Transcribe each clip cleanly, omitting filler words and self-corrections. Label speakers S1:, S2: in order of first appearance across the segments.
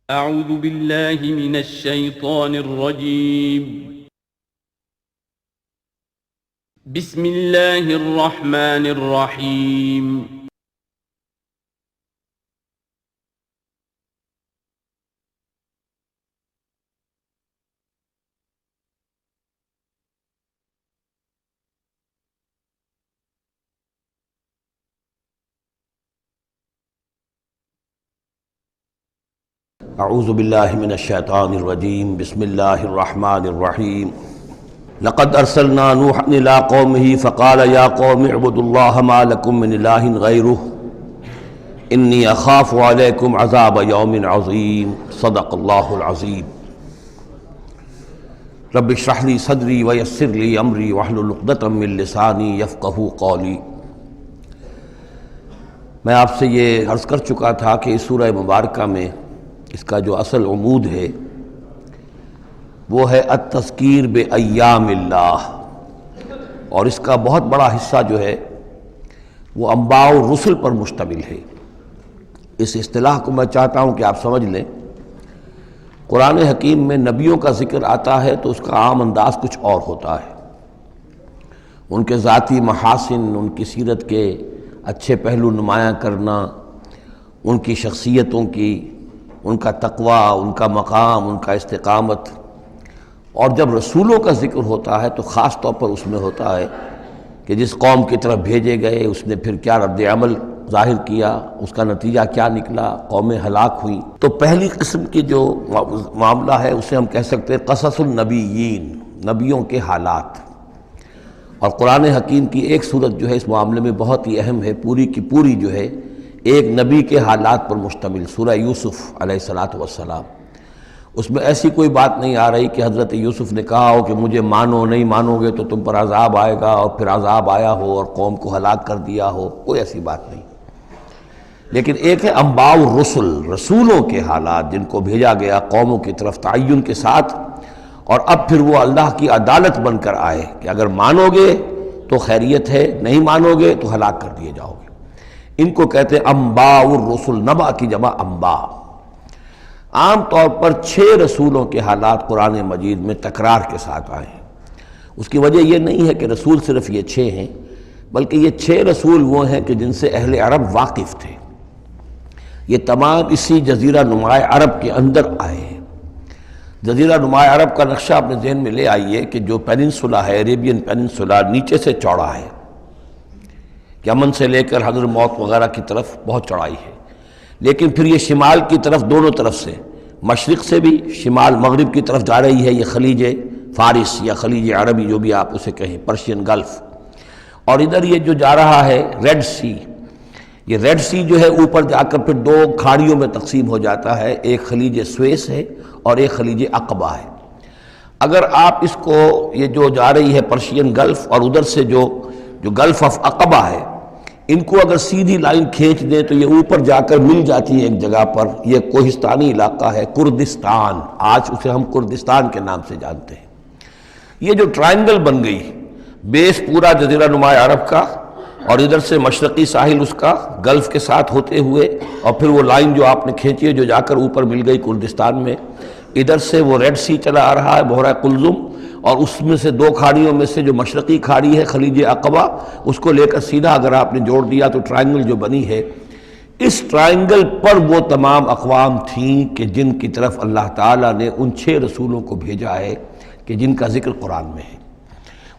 S1: اعوذ باللہ من الشیطان الرجیم بسم اللہ الرحمن الرحیم
S2: اعوذ باللہ من الشیطان الرجیم بسم اللہ الرحمن الرحیم لقد ارسلنا نوحا الى قومه فقال یا قوم اعبدوا اللہ ما لکم من الہ غیرہ انی اخاف علیکم عذاب یوم عظیم صدق اللہ العظیم رب اشرح لی صدری ویسر لی امری واحلل عقدۃ من لسانی یفقہوا قولی۔ میں آپ سے یہ عرض کر چکا تھا کہ اس سورہ مبارکہ میں اس کا جو اصل عمود ہے وہ ہے التذکیر بایام اللہ، اور اس کا بہت بڑا حصہ جو ہے وہ انباء الرسل پر مشتمل ہے۔ اس اصطلاح کو میں چاہتا ہوں کہ آپ سمجھ لیں۔ قرآن حکیم میں نبیوں کا ذکر آتا ہے تو اس کا عام انداز کچھ اور ہوتا ہے، ان کے ذاتی محاسن، ان کی سیرت کے اچھے پہلو نمایاں کرنا، ان کی شخصیتوں کی، ان کا تقوی، ان کا مقام، ان کا استقامت۔ اور جب رسولوں کا ذکر ہوتا ہے تو خاص طور پر اس میں ہوتا ہے کہ جس قوم کی طرف بھیجے گئے اس نے پھر کیا رد عمل ظاہر کیا، اس کا نتیجہ کیا نکلا، قومیں ہلاک ہوئیں۔ تو پہلی قسم کی جو معاملہ ہے اسے ہم کہہ سکتے ہیں قصص النبیین، نبیوں کے حالات۔ اور قرآن حکیم کی ایک صورت جو ہے اس معاملے میں بہت ہی اہم ہے، پوری کی پوری جو ہے ایک نبی کے حالات پر مشتمل، سورہ یوسف علیہ السلام۔ اس میں ایسی کوئی بات نہیں آ رہی کہ حضرت یوسف نے کہا ہو کہ مجھے مانو، نہیں مانو گے تو تم پر عذاب آئے گا، اور پھر عذاب آیا ہو اور قوم کو ہلاک کر دیا ہو، کوئی ایسی بات نہیں۔ لیکن ایک ہے انباء الرسل، رسولوں کے حالات جن کو بھیجا گیا قوموں کی طرف تعین کے ساتھ، اور اب پھر وہ اللہ کی عدالت بن کر آئے کہ اگر مانو گے تو خیریت ہے، نہیں مانو گے تو ہلاک کر دیے جاؤ گے۔ ان کو کہتے ہیں انباء الرسل، نبأ کی جمع انباء۔ عام طور پر 6 رسولوں کے حالات قرآن مجید میں تکرار کے ساتھ آئے ہیں۔ اس کی وجہ یہ نہیں ہے کہ رسول صرف یہ 6 ہیں، بلکہ یہ 6 رسول وہ ہیں کہ جن سے اہل عرب واقف تھے۔ یہ تمام اسی جزیرہ نماء عرب کے اندر آئے ہیں۔ جزیرہ نماء عرب کا نقشہ اپنے ذہن میں لے آئیے کہ جو پیننسولا ہے، عربین پیننسولا، نیچے سے چوڑا ہے، یمن سے لے کر حضر موت وغیرہ کی طرف بہت چڑھائی ہے، لیکن پھر یہ شمال کی طرف دونوں طرف سے، مشرق سے بھی شمال مغرب کی طرف جا رہی ہے، یہ خلیج فارس یا خلیج عربی جو بھی آپ اسے کہیں، پرشین گلف۔ اور ادھر یہ جو جا رہا ہے ریڈ سی، یہ ریڈ سی جو ہے اوپر جا کر پھر 2 کھاڑیوں میں تقسیم ہو جاتا ہے، ایک خلیج سویس ہے اور ایک خلیج عقبہ ہے۔ اگر آپ اس کو، یہ جو جا رہی ہے پرشین گلف اور ادھر سے جو گلف آف عقبہ ہے، ان کو اگر سیدھی لائن کھینچ دیں تو یہ اوپر جا کر مل جاتی ہے ایک جگہ پر۔ یہ کوہستانی علاقہ ہے، کردستان، آج اسے ہم کردستان کے نام سے جانتے ہیں۔ یہ جو ٹرائنگل بن گئی، بیس پورا جزیرہ نماء عرب کا، اور ادھر سے مشرقی ساحل اس کا گلف کے ساتھ ہوتے ہوئے، اور پھر وہ لائن جو آپ نے کھینچی ہے جو جا کر اوپر مل گئی کردستان میں، ادھر سے وہ ریڈ سی چلا آ رہا ہے، بحیرہ قلزم، اور اس میں سے 2 کھاڑیوں میں سے جو مشرقی کھاڑی ہے خلیج عقبہ، اس کو لے کر سیدھا اگر آپ نے جوڑ دیا تو ٹرائنگل جو بنی ہے، اس ٹرائنگل پر وہ تمام اقوام تھیں کہ جن کی طرف اللہ تعالیٰ نے ان 6 رسولوں کو بھیجا ہے کہ جن کا ذکر قرآن میں ہے۔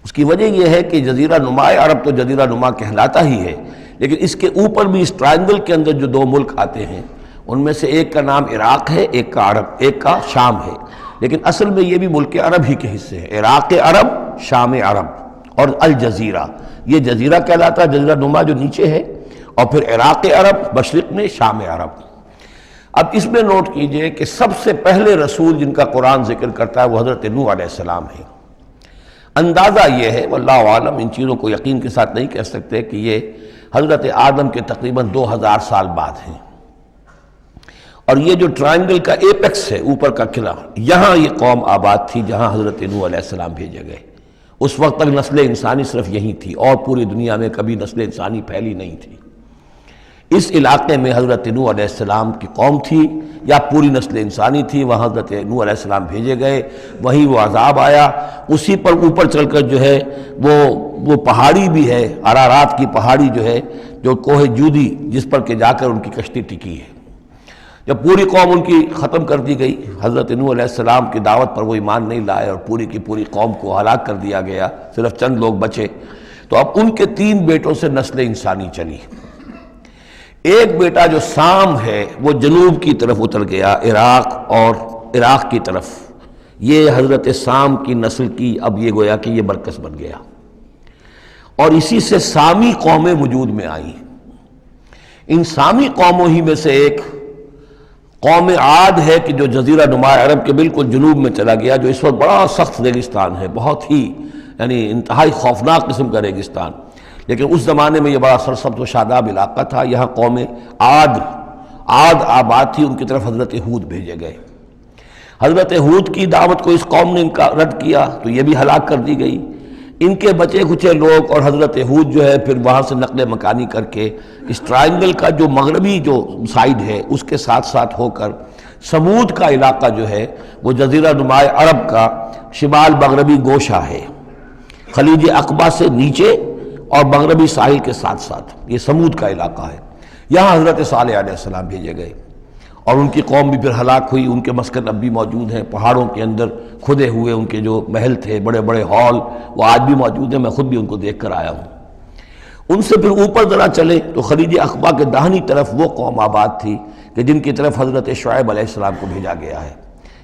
S2: اس کی وجہ یہ ہے کہ جزیرہ نماء عرب تو جزیرہ نما کہلاتا ہی ہے، لیکن اس کے اوپر بھی اس ٹرائنگل کے اندر جو 2 ملک آتے ہیں، ان میں سے ایک کا نام عراق ہے، ایک کا عرب، ایک کا شام ہے، لیکن اصل میں یہ بھی ملک عرب ہی کے حصے ہیں، عراق عرب، شام عرب اور الجزیرہ، یہ جزیرہ کہلاتا ہے، جزیرہ نما جو نیچے ہے، اور پھر عراق عرب مشرق میں، شام عرب۔ اب اس میں نوٹ کیجئے کہ سب سے پہلے رسول جن کا قرآن ذکر کرتا ہے وہ حضرت نوح علیہ السلام ہے۔ اندازہ یہ ہے، واللہ عالم، ان چیزوں کو یقین کے ساتھ نہیں کہہ سکتے، کہ یہ حضرت آدم کے تقریباً 2000 سال بعد ہیں۔ اور یہ جو ٹرائنگل کا ایپیکس ہے، اوپر کا قلعہ، یہاں یہ قوم آباد تھی جہاں حضرت نوح علیہ السلام بھیجے گئے۔ اس وقت تک نسل انسانی صرف یہی تھی، اور پوری دنیا میں کبھی نسل انسانی پھیلی نہیں تھی۔ اس علاقے میں حضرت نوح علیہ السلام کی قوم تھی یا پوری نسل انسانی تھی، وہاں حضرت نوح علیہ السلام بھیجے گئے، وہیں وہ عذاب آیا۔ اسی پر اوپر چل کر جو ہے وہ پہاڑی بھی ہے، ارارات کی پہاڑی جو ہے، جو کوہ جودی، جس پر کہ جا کر ان کی کشتی ٹکی ہے۔ جب پوری قوم ان کی ختم کر دی گئی، حضرت نوح علیہ السلام کی دعوت پر وہ ایمان نہیں لائے اور پوری کی پوری قوم کو ہلاک کر دیا گیا، صرف چند لوگ بچے، تو اب ان کے 3 بیٹوں سے نسل انسانی چلی۔ ایک بیٹا جو سام ہے وہ جنوب کی طرف اتر گیا، عراق کی طرف، یہ حضرت سام کی نسل کی اب یہ گویا کہ یہ مرکز بن گیا، اور اسی سے سامی قومیں وجود میں آئیں۔ ان سامی قوموں ہی میں سے ایک قوم عاد ہے کہ جو جزیرہ نما عرب کے بالکل جنوب میں چلا گیا، جو اس وقت بڑا سخت ریگستان ہے، بہت ہی یعنی انتہائی خوفناک قسم کا ریگستان، لیکن اس زمانے میں یہ بڑا سرسبز و شاداب علاقہ تھا۔ یہاں قوم عاد آباد تھی، ان کی طرف حضرت ہود بھیجے گئے۔ حضرت ہود کی دعوت کو اس قوم نے رد کیا تو یہ بھی ہلاک کر دی گئی۔ ان کے بچے کچے لوگ اور حضرت ہود جو ہے پھر وہاں سے نقل مکانی کر کے اس ٹرائنگل کا جو مغربی جو سائیڈ ہے اس کے ساتھ ساتھ ہو کر سمود کا علاقہ جو ہے وہ جزیرہ نما عرب کا شمال مغربی گوشہ ہے، خلیج عقبہ سے نیچے اور مغربی ساحل کے ساتھ ساتھ یہ سمود کا علاقہ ہے۔ یہاں حضرت صالح علیہ السلام بھیجے گئے اور ان کی قوم بھی پھر ہلاک ہوئی۔ ان کے مسکن اب بھی موجود ہیں، پہاڑوں کے اندر کھدے ہوئے ان کے جو محل تھے، بڑے بڑے ہال، وہ آج بھی موجود ہیں، میں خود بھی ان کو دیکھ کر آیا ہوں۔ ان سے پھر اوپر ذرا چلے تو خلیج عقبہ کے داہنی طرف وہ قوم آباد تھی کہ جن کی طرف حضرت شعیب علیہ السلام کو بھیجا گیا ہے۔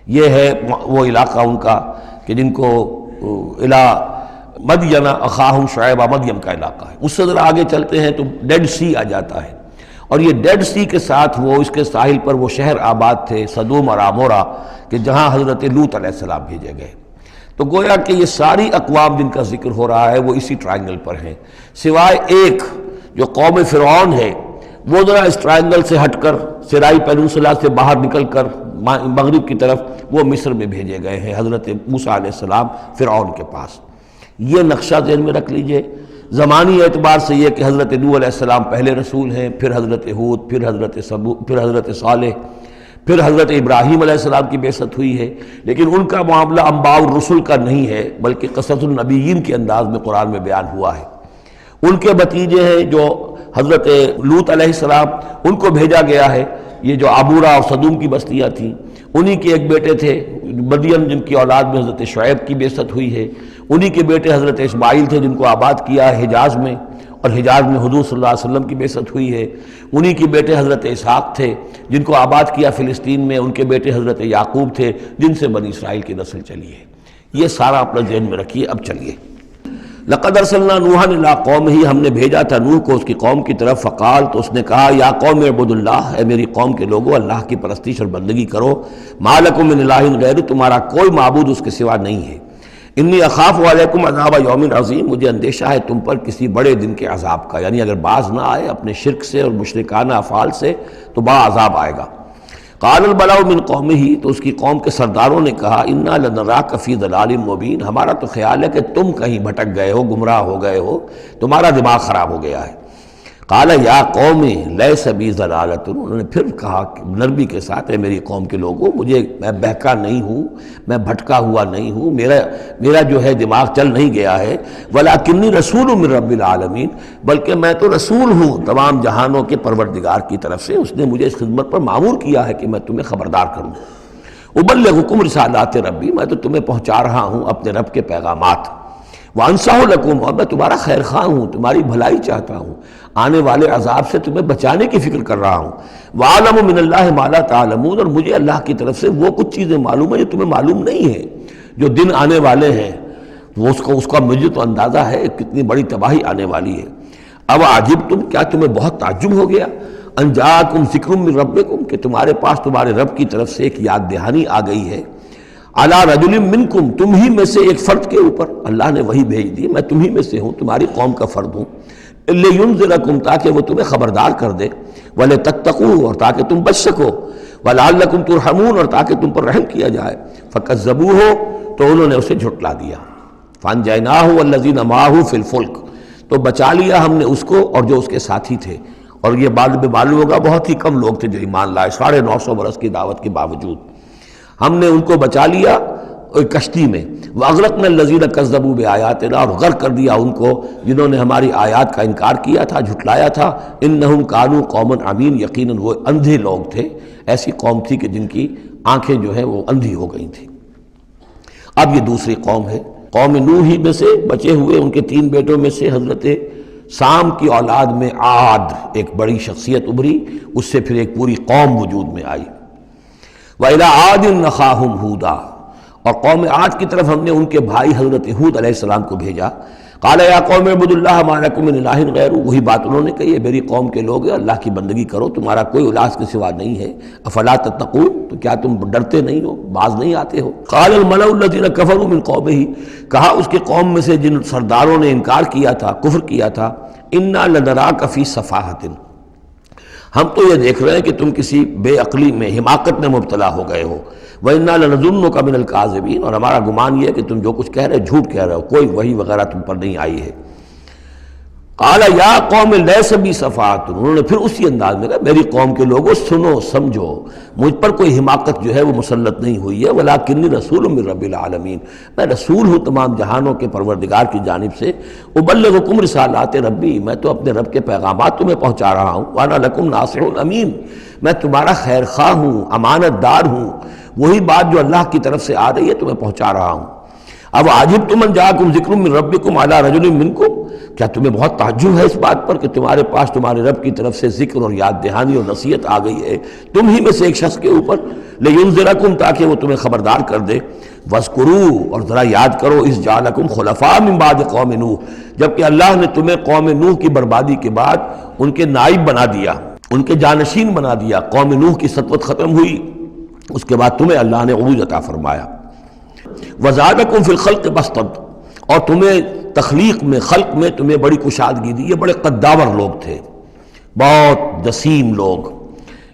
S2: یہ ہے وہ علاقہ ان کا کہ جن کو الی مدین اخاہم شعیب، مدین کا علاقہ ہے۔ اس سے ذرا آگے چلتے ہیں تو ڈیڈ سی آ جاتا ہے، اور یہ ڈیڈ سی کے ساتھ وہ اس کے ساحل پر وہ شہر آباد تھے سدوم اور عمورہ کہ جہاں حضرت لوط علیہ السلام بھیجے گئے۔ تو گویا کہ یہ ساری اقوام جن کا ذکر ہو رہا ہے وہ اسی ٹرائنگل پر ہیں، سوائے ایک جو قوم فرعون ہے، وہ ذرا اس ٹرائنگل سے ہٹ کر سرائی پیننسولا سے باہر نکل کر مغرب کی طرف وہ مصر میں بھیجے گئے ہیں حضرت موسیٰ علیہ السلام فرعون کے پاس۔ یہ نقشہ ذہن میں رکھ لیجئے۔ زمانی اعتبار سے یہ کہ حضرت نوح علیہ السلام پہلے رسول ہیں، پھر حضرت ہود، پھر حضرت صالح، پھر حضرت ابراہیم علیہ السلام کی بعثت ہوئی ہے، لیکن ان کا معاملہ انباء الرسل کا نہیں ہے بلکہ قصص النبیین کے انداز میں قرآن میں بیان ہوا ہے۔ ان کے بھتیجے ہیں جو حضرت لوط علیہ السلام، ان کو بھیجا گیا ہے۔ یہ جو عبورہ اور صدوم کی بستیاں تھیں، انہی کے ایک بیٹے تھے مدین جن کی اولاد میں حضرت شعیب کی بعثت ہوئی ہے، انہی کے بیٹے حضرت اسماعیل تھے جن کو آباد کیا ہے حجاز میں، اور حجاز میں حضور صلی اللہ علیہ وسلم کی بعثت ہوئی ہے۔ انہی کے بیٹے حضرت اسحاق تھے جن کو آباد کیا فلسطین میں، ان کے بیٹے حضرت یعقوب تھے جن سے بنی اسرائیل کی نسل چلی ہے۔ یہ سارا اپنا ذہن میں رکھیے۔ اب چلیے، لقد ارسلنا نوحا الی قومہ، ہم نے بھیجا تھا نوح کو اس کی قوم کی طرف، فقال، تو اس نے کہا، یا قوم اعبدوا اللہ، اے میری قوم کے لوگو اللہ کی پرستش اور بندگی کرو، ما لکم من الہ غیر، تمہارا کوئی معبود اس کے سوا نہیں ہے، انی اخاف علیکم عذاب یوم عظیم، مجھے اندیشہ ہے تم پر کسی بڑے دن کے عذاب کا، یعنی اگر باز نہ آئے اپنے شرک سے اور مشرکانہ افعال سے تو بڑا عذاب آئے گا۔ قال الملأ من قومہ، تو اس کی قوم کے سرداروں نے کہا، انا لنراک فی ضلال مبین، ہمارا تو خیال ہے کہ تم کہیں بھٹک گئے ہو، گمراہ ہو گئے ہو، تمہارا دماغ خراب ہو گیا ہے۔ قال یا قوم لیس بی ضلالۃ، انہوں نے پھر کہا نرمی کے ساتھ، اے میری قوم کے لوگوں، میں بہکا نہیں ہوں، میں بھٹکا ہوا نہیں ہوں، میرا جو ہے دماغ چل نہیں گیا ہے، ولکنی رسول من رب العالمین، بلکہ میں تو رسول ہوں تمام جہانوں کے پروردگار کی طرف سے، اس نے مجھے اس خدمت پر مامور کیا ہے کہ میں تمہیں خبردار کروں۔ ابلغکم رسالات ربی، میں تو تمہیں پہنچا رہا ہوں اپنے رب کے پیغامات، وانصح لکم، اور میں تمہارا خیر خواہ ہوں، تمہاری بھلائی چاہتا ہوں، آنے والے عذاب سے تمہیں بچانے کی فکر کر رہا ہوں۔ وَأَعْلَمُ مِنَ اللَّهِ مَا لَا تَعْلَمُونَ، اور مجھے اللہ کی طرف سے وہ کچھ چیزیں معلوم ہیں جو تمہیں معلوم نہیں ہیں، جو دن آنے والے ہیں وہ اس کا مجھے تو اندازہ ہے کتنی بڑی تباہی آنے والی ہے۔ اب عجبتم، کیا تمہیں بہت تعجب ہو گیا، ان جاءکم ذکر من ربکم، کہ تمہارے پاس تمہارے رب کی طرف سے ایک یاد دہانی آ گئی ہے، علی رجل منکم، تم ہی میں سے ایک فرد کے اوپر اللہ نے وہی بھیج دی، میں تم ہی میں سے ہوں، تمہاری قوم کا فرد ہوں، لینذرکم، تاکہ وہ تمہیں خبردار کر دے، ولتتقوا، اور تاکہ تم بچ سکو، ولعلکم ترحمون، اور تاکہ تم پر رحم کیا جائے۔ فکذبوہ، تو انہوں نے اسے جھٹلا دیا، فانجیناہ والذین معہ فی الفلک، تو بچا لیا ہم نے اس کو اور جو اس کے ساتھی تھے اور یہ بعد میں معلوم ہوگا بہت ہی کم لوگ تھے جو ایمان لائے 950 برس کی دعوت کے باوجود۔ ہم نے ان کو بچا لیا ایک کشتی میں، وَأَغْرَقْنَا الَّذِينَ كَذَّبُوا بِآيَاتِنَا، اور غرق کر دیا ان کو جنہوں نے ہماری آیات کا انکار کیا تھا، جھٹلایا تھا۔ إِنَّهُمْ كَانُوا قَوْمًا عَمِينَ، یقیناً وہ اندھے لوگ تھے، ایسی قوم تھی کہ جن کی آنکھیں جو ہیں وہ اندھی ہو گئی تھیں۔ اب یہ دوسری قوم ہے، قوم نوح ہی میں سے بچے ہوئے ان کے 3 بیٹوں میں سے حضرت سام کی اولاد میں عاد ایک بڑی شخصیت ابھری، اس سے پھر ایک پوری قوم وجود میں آئی۔ وَإِلَىٰ عَادٍ أَخَاهُمْ هُودًا، اور قوم عاد کی طرف ہم نے ان کے بھائی حضرت ہود علیہ السلام کو بھیجا۔ قال یا قوم اعبدوا اللہ ما لکم من الہ غیرہ، وہی بات انہوں نے کہی ہے، میری قوم کے لوگ اللہ کی بندگی کرو، تمہارا کوئی الہ کے سوا نہیں ہے۔ افلا تتقون، تو کیا تم ڈرتے نہیں ہو، باز نہیں آتے ہو؟ قال الملأ الذین کفروا من قومہ، کہا اس کے قوم میں سے جن سرداروں نے انکار کیا تھا، کفر کیا تھا، انا لنراک فی صفاحۃ، ہم تو یہ دیکھ رہے ہیں کہ تم کسی بے عقلی میں، حماقت میں مبتلا ہو گئے ہو۔ وَإِنَّا لَنَظُنُّكَ مِنَ الْكَاذِبِينَ، اور ہمارا گمان یہ ہے کہ تم جو کچھ کہہ رہے ہو جھوٹ کہہ رہے ہو، کوئی وحی وغیرہ تم پر نہیں آئی ہے۔ قال یا قوم لیس بی صفاحۃ، انہوں نے پھر اسی انداز میں کہا میری قوم کے لوگوں سنو سمجھو، مجھ پر کوئی حماقت جو ہے وہ مسلط نہیں ہوئی ہے، وَلَٰكِنِّي رَسُولٌ مِّن رَّبِّ الْعَالَمِينَ، میں رسول ہوں تمام جہانوں کے پروردگار کی جانب سے۔ أُبَلِّغُكُمْ رِسَالَاتِ رَبِّی، میں تو اپنے رب کے پیغامات تمہیں پہنچا رہا ہوں۔ وَأَنَا لَكُمْ نَاصِحٌ أَمِینٌ، میں تمہارا خیر خواہ ہوں، امانت دار ہوں، وہی بات جو اللہ کی طرف سے آ رہی ہے تمہیں پہنچا رہا ہوں۔ اب عجبتم ان جاءکم ذکر من ربکم علی رجل منکم، کیا تمہیں بہت تعجب ہے اس بات پر کہ تمہارے پاس تمہارے رب کی طرف سے ذکر اور یاد دہانی اور نصیحت آ گئی ہے تم ہی میں سے ایک شخص کے اوپر، لینذرکم، تاکہ وہ تمہیں خبردار کر دے۔ واذکروا، اور ذرا یاد کرو، اذ جعلکم خلفاء من بعد قوم نوح، جبکہ اللہ نے تمہیں قوم نوح کی بربادی کے بعد ان کے نائب بنا دیا، ان کے جانشین بنا دیا۔ قوم نوح کی سطوت ختم ہوئی، اس کے بعد تمہیں اللہ نے عروج عطا فرمایا۔ وزادکم فی الخلق بسطۃ، اور تمہیں تخلیق میں، خلق میں تمہیں بڑی کشادگی دی۔ یہ بڑے قداور لوگ تھے، بہت جسیم لوگ۔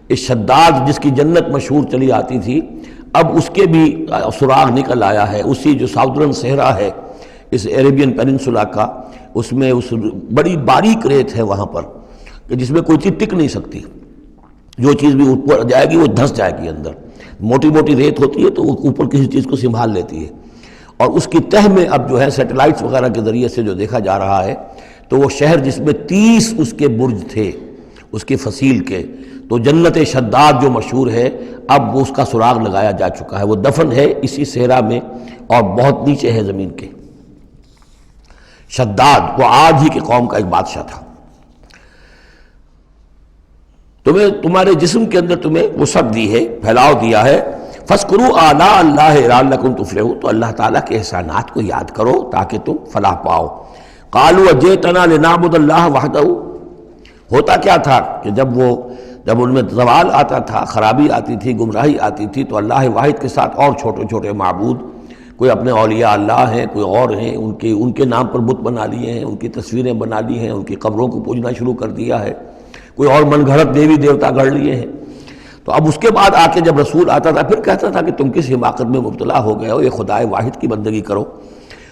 S2: اس شداد جس کی جنت مشہور چلی آتی تھی، اب اس کے بھی سراغ نکل آیا ہے۔ اسی جو ساؤدرن صحرا ہے اس عربین پیننسولا کا، اس میں اس بڑی باریک ریت ہے وہاں پر کہ جس میں کوئی چیز ٹک نہیں سکتی، جو چیز بھی اوپر جائے گی وہ دھنس جائے گی اندر۔ موٹی موٹی ریت ہوتی ہے تو وہ اوپر کسی چیز کو سنبھال لیتی ہے، اور اس کی تہ میں اب جو ہے سیٹلائٹس وغیرہ کے ذریعے سے جو دیکھا جا رہا ہے، تو وہ شہر جس میں 30 اس کے برج تھے اس کے فصیل کے، تو جنت شداد جو مشہور ہے اب وہ اس کا سراغ لگایا جا چکا ہے، وہ دفن ہے اسی صحرا میں اور بہت نیچے ہے زمین کے۔ شداد وہ عاد ہی کی قوم کا ایک بادشاہ تھا۔ تمہارے جسم کے اندر تمہیں وسعت دی ہے، پھیلاؤ دیا ہے۔ فاذکروا آلاء اللہ لعلکم تفلحون، تو اللہ تعالیٰ کے احسانات کو یاد کرو تاکہ تم فلاح پاؤ۔ قالوا اجئتنا لنعبد اللہ وحدہ، ہوتا کیا تھا کہ جب ان میں زوال آتا تھا، خرابی آتی تھی، گمراہی آتی تھی، تو اللہ واحد کے ساتھ اور چھوٹے چھوٹے معبود، کوئی اپنے اولیاء اللہ ہیں، کوئی اور ہیں، ان کے نام پر بت بنا لیے ہیں، ان کی تصویریں بنا لی ہیں، ان کی قبروں کو پوجنا شروع کر دیا ہے، کوئی اور من گھڑت دیوی دیوتا گھڑ لیے ہیں۔ تو اب اس کے بعد آ کے جب رسول آتا تھا پھر کہتا تھا کہ تم کس حماقت میں مبتلا ہو گئے ہو، یہ خدائے واحد کی بندگی کرو۔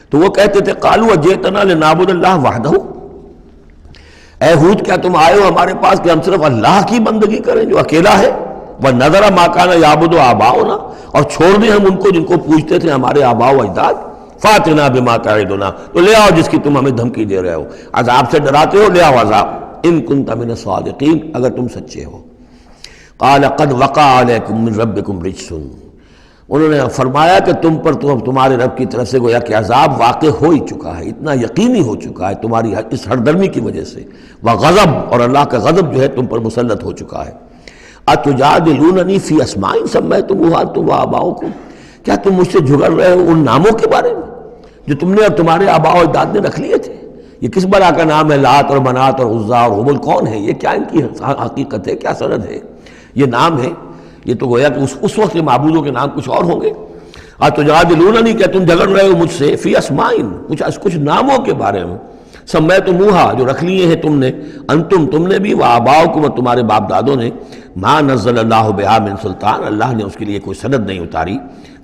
S2: تو وہ کہتے تھے قالوا اجئتنا لنعبد اللہ وحدہ، اے ہود کیا تم آئے ہو ہمارے پاس کہ ہم صرف اللہ کی بندگی کریں جو اکیلا ہے، وَنَذَرَ مَا كَانَ يَعْبُدُ آبَاؤُنَا، اور چھوڑ دیں ہم ان کو جن کو پوجتے تھے ہمارے آباء و اجداد۔ فَأْتِنَا بِمَا تَعِدُنَا، تو لے آؤ جس کی تم ہمیں دھمکی دے رہے ہو، عذاب سے ڈراتے ہو، لے آؤ عذاب، ان كنت من الصادقین، اگر تم سچے ہو۔ قال قد وقع علیکم من ربکم رجس، انہوں نے فرمایا کہ تم پر تمہارے رب کی طرف سے گویا کہ عذاب واقع ہو ہی چکا ہے، اتنا یقینی ہو چکا ہے تمہاری اس ہردرمی کی وجہ سے، وغضب، اور اللہ کا غضب جو ہے تم پر مسلط ہو چکا ہے۔ اتجادلوننی فی اسماء سمیتموہا انتم وآباؤکم، کیا تم مجھ سے جھگڑ رہے ہو ان ناموں کے بارے میں جو تم نے اور تمہارے آباء و اجداد نے رکھ لیے تھے؟ یہ کس بلا کا نام ہے؟ لات اور منات اور عزا اور ہبل کون ہے؟ یہ کیا ان کی حقیقت ہے، کیا سند ہے؟ یہ نام ہے، یہ تو گویا کہ اس وقت کے معبودوں کے نام کچھ اور ہوں گے۔ اتجادلوننی، کیا تم جھگڑ رہے ہو مجھ سے فی اسماء، کچھ ناموں کے بارے میں، سمیتموہا جو رکھ لیے ہیں تم نے، انتم تم نے بھی، وآباؤکم اور تمہارے باپ دادوں نے، ما نزل اللہ بہا من سلطان، اللہ نے اس کے لیے کوئی سند نہیں اتاری۔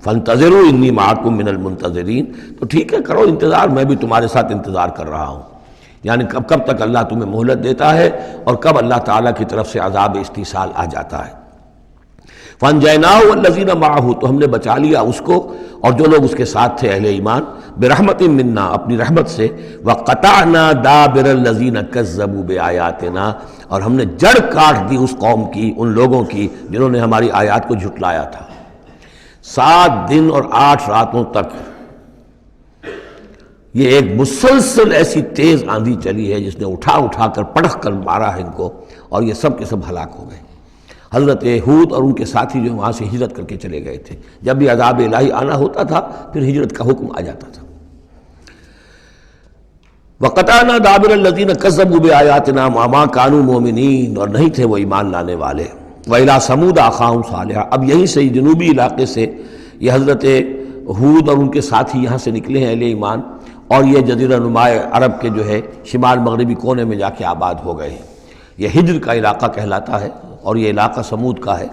S2: فانتظروا انی معکم من المنتظرین، تو ٹھیک ہے کرو انتظار، میں بھی تمہارے ساتھ انتظار کر رہا ہوں۔ یعنی کب تک اللہ تمہیں مہلت دیتا ہے اور کب اللہ تعالیٰ کی طرف سے عذاب استیصال آ جاتا ہے۔ فَأَنْجَيْنَاهُ وَالَّذِينَ مَعَهُ، تو ہم نے بچا لیا اس کو اور جو لوگ اس کے ساتھ تھے اہل ایمان، بِرَحْمَةٍ مِنَّا، اپنی رحمت سے، وَقَطَعْنَا دَابِرَ الَّذِينَ كَذَّبُوا بِآيَاتِنَا، اور ہم نے جڑ کاٹ دی اس قوم کی، ان لوگوں کی جنہوں نے ہماری آیات کو جھٹلایا تھا۔ 7 دن اور 8 راتوں تک یہ ایک مسلسل ایسی تیز آندھی چلی ہے جس نے اٹھا کر پٹخ کر مارا ہے ان کو، اور یہ سب کے سب ہلاک ہو گئے۔ حضرت ہود اور ان کے ساتھی جو وہاں سے ہجرت کر کے چلے گئے تھے، جب بھی عذاب الہی آنا ہوتا تھا پھر ہجرت کا حکم آ جاتا تھا۔ وَقَطَعْنَا دَابِرَ الَّذِينَ كَذَّبُوا بِآيَاتِنَا وَمَا كَانُوا مُؤْمِنِينَ، اور نہیں تھے وہ ایمان لانے والے۔ وَإِلَىٰ ثَمُودَ أَخَاهُمْ صَالِحًا، اب یہیں سے جنوبی علاقے سے یہ حضرت ہود اور ان کے ساتھی یہاں سے نکلے ہیں اہل ایمان، اور یہ جزیرہ نما عرب کے جو ہے شمال مغربی کونے میں جا کے آباد ہو گئے ہیں۔ یہ ہجر کا علاقہ کہلاتا ہے اور یہ علاقہ سمود کا ہے۔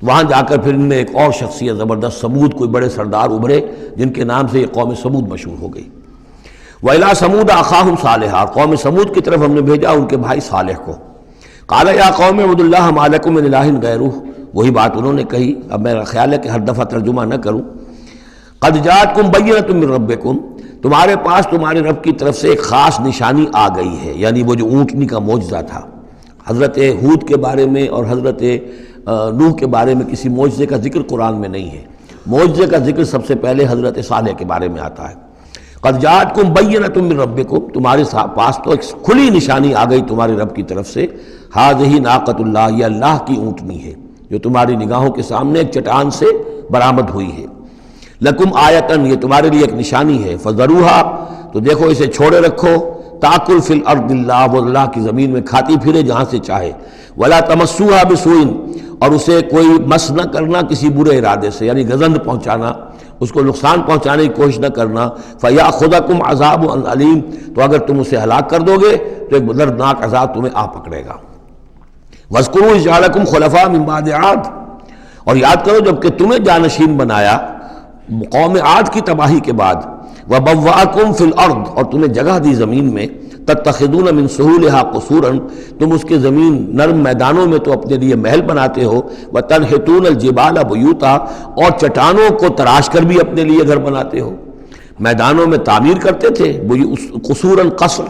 S2: وہاں جا کر پھر ان میں ایک اور شخصیت زبردست سمود کوئی بڑے سردار ابھرے جن کے نام سے یہ قوم سمود مشہور ہو گئی۔ وَإِلَىٰ ثَمُودَ أَخَاهُمْ صَالِحًا، قوم سمود کی طرف ہم نے بھیجا ان کے بھائی صالح کو۔ قَالَ يَا قَوْمِ اعْبُدُوا اللَّهَ مَا لَكُم مِّنْ إِلَٰهٍ غَيْرُهُ، وہی بات انہوں نے کہی، اب میرا خیال ہے کہ ہر دفعہ ترجمہ نہ کروں۔ قَدْ جَاءَتْكُمْ بَيِّنَةٌ مِّن رَبِّكُمْ، تمہارے پاس تمہارے رب کی طرف سے ایک خاص نشانی آ گئی ہے، یعنی وہ جو اونٹنی کا معجزہ تھا۔ حضرت ہود کے بارے میں اور حضرت نوح کے بارے میں کسی معجزے کا ذکر قرآن میں نہیں ہے، معجزے کا ذکر سب سے پہلے حضرت صالح کے بارے میں آتا ہے۔ قد جاءتکم بینۃ من ربکم، تمہارے پاس تو ایک کھلی نشانی آ گئی تمہارے رب کی طرف سے، ھذہ ناقۃ اللہ، یہ اللہ کی اونٹنی ہے جو تمہاری نگاہوں کے سامنے ایک چٹان سے برآمد ہوئی ہے۔ لکم آیتن، یہ تمہارے لیے ایک نشانی ہے، فذروھا، تو دیکھو اسے چھوڑے رکھو، تاکل فی الارض اللہ، وہ اللہ کی زمین میں کھاتی پھرے جہاں سے چاہے، ولا تمسوھا بسوء، اور اسے کوئی مس نہ کرنا کسی برے ارادے سے، یعنی گزند پہنچانا، اس کو نقصان پہنچانے کی کوشش نہ کرنا۔ فیاخذکم عذاب علیم، تو اگر تم اسے ہلاک کر دو گے تو ایک دردناک عذاب تمہیں آ پکڑے گا۔ واذکروا اذ جعلکم خلفاء من بعد عاد، اور یاد کرو جب کہ تمہیں جانشین بنایا قوم عاد کی تباہی کے بعد، وبوأکم فی الارض، اور تمہیں جگہ دی زمین میں، تتخذون من سہولہا قصورا، تم اس کے زمین نرم میدانوں میں تو اپنے لیے محل بناتے ہو، وتنحتون الجبال بیوتا، اور چٹانوں کو تراش کر بھی اپنے لیے گھر بناتے ہو۔ میدانوں میں تعمیر کرتے تھے قصورا، قصر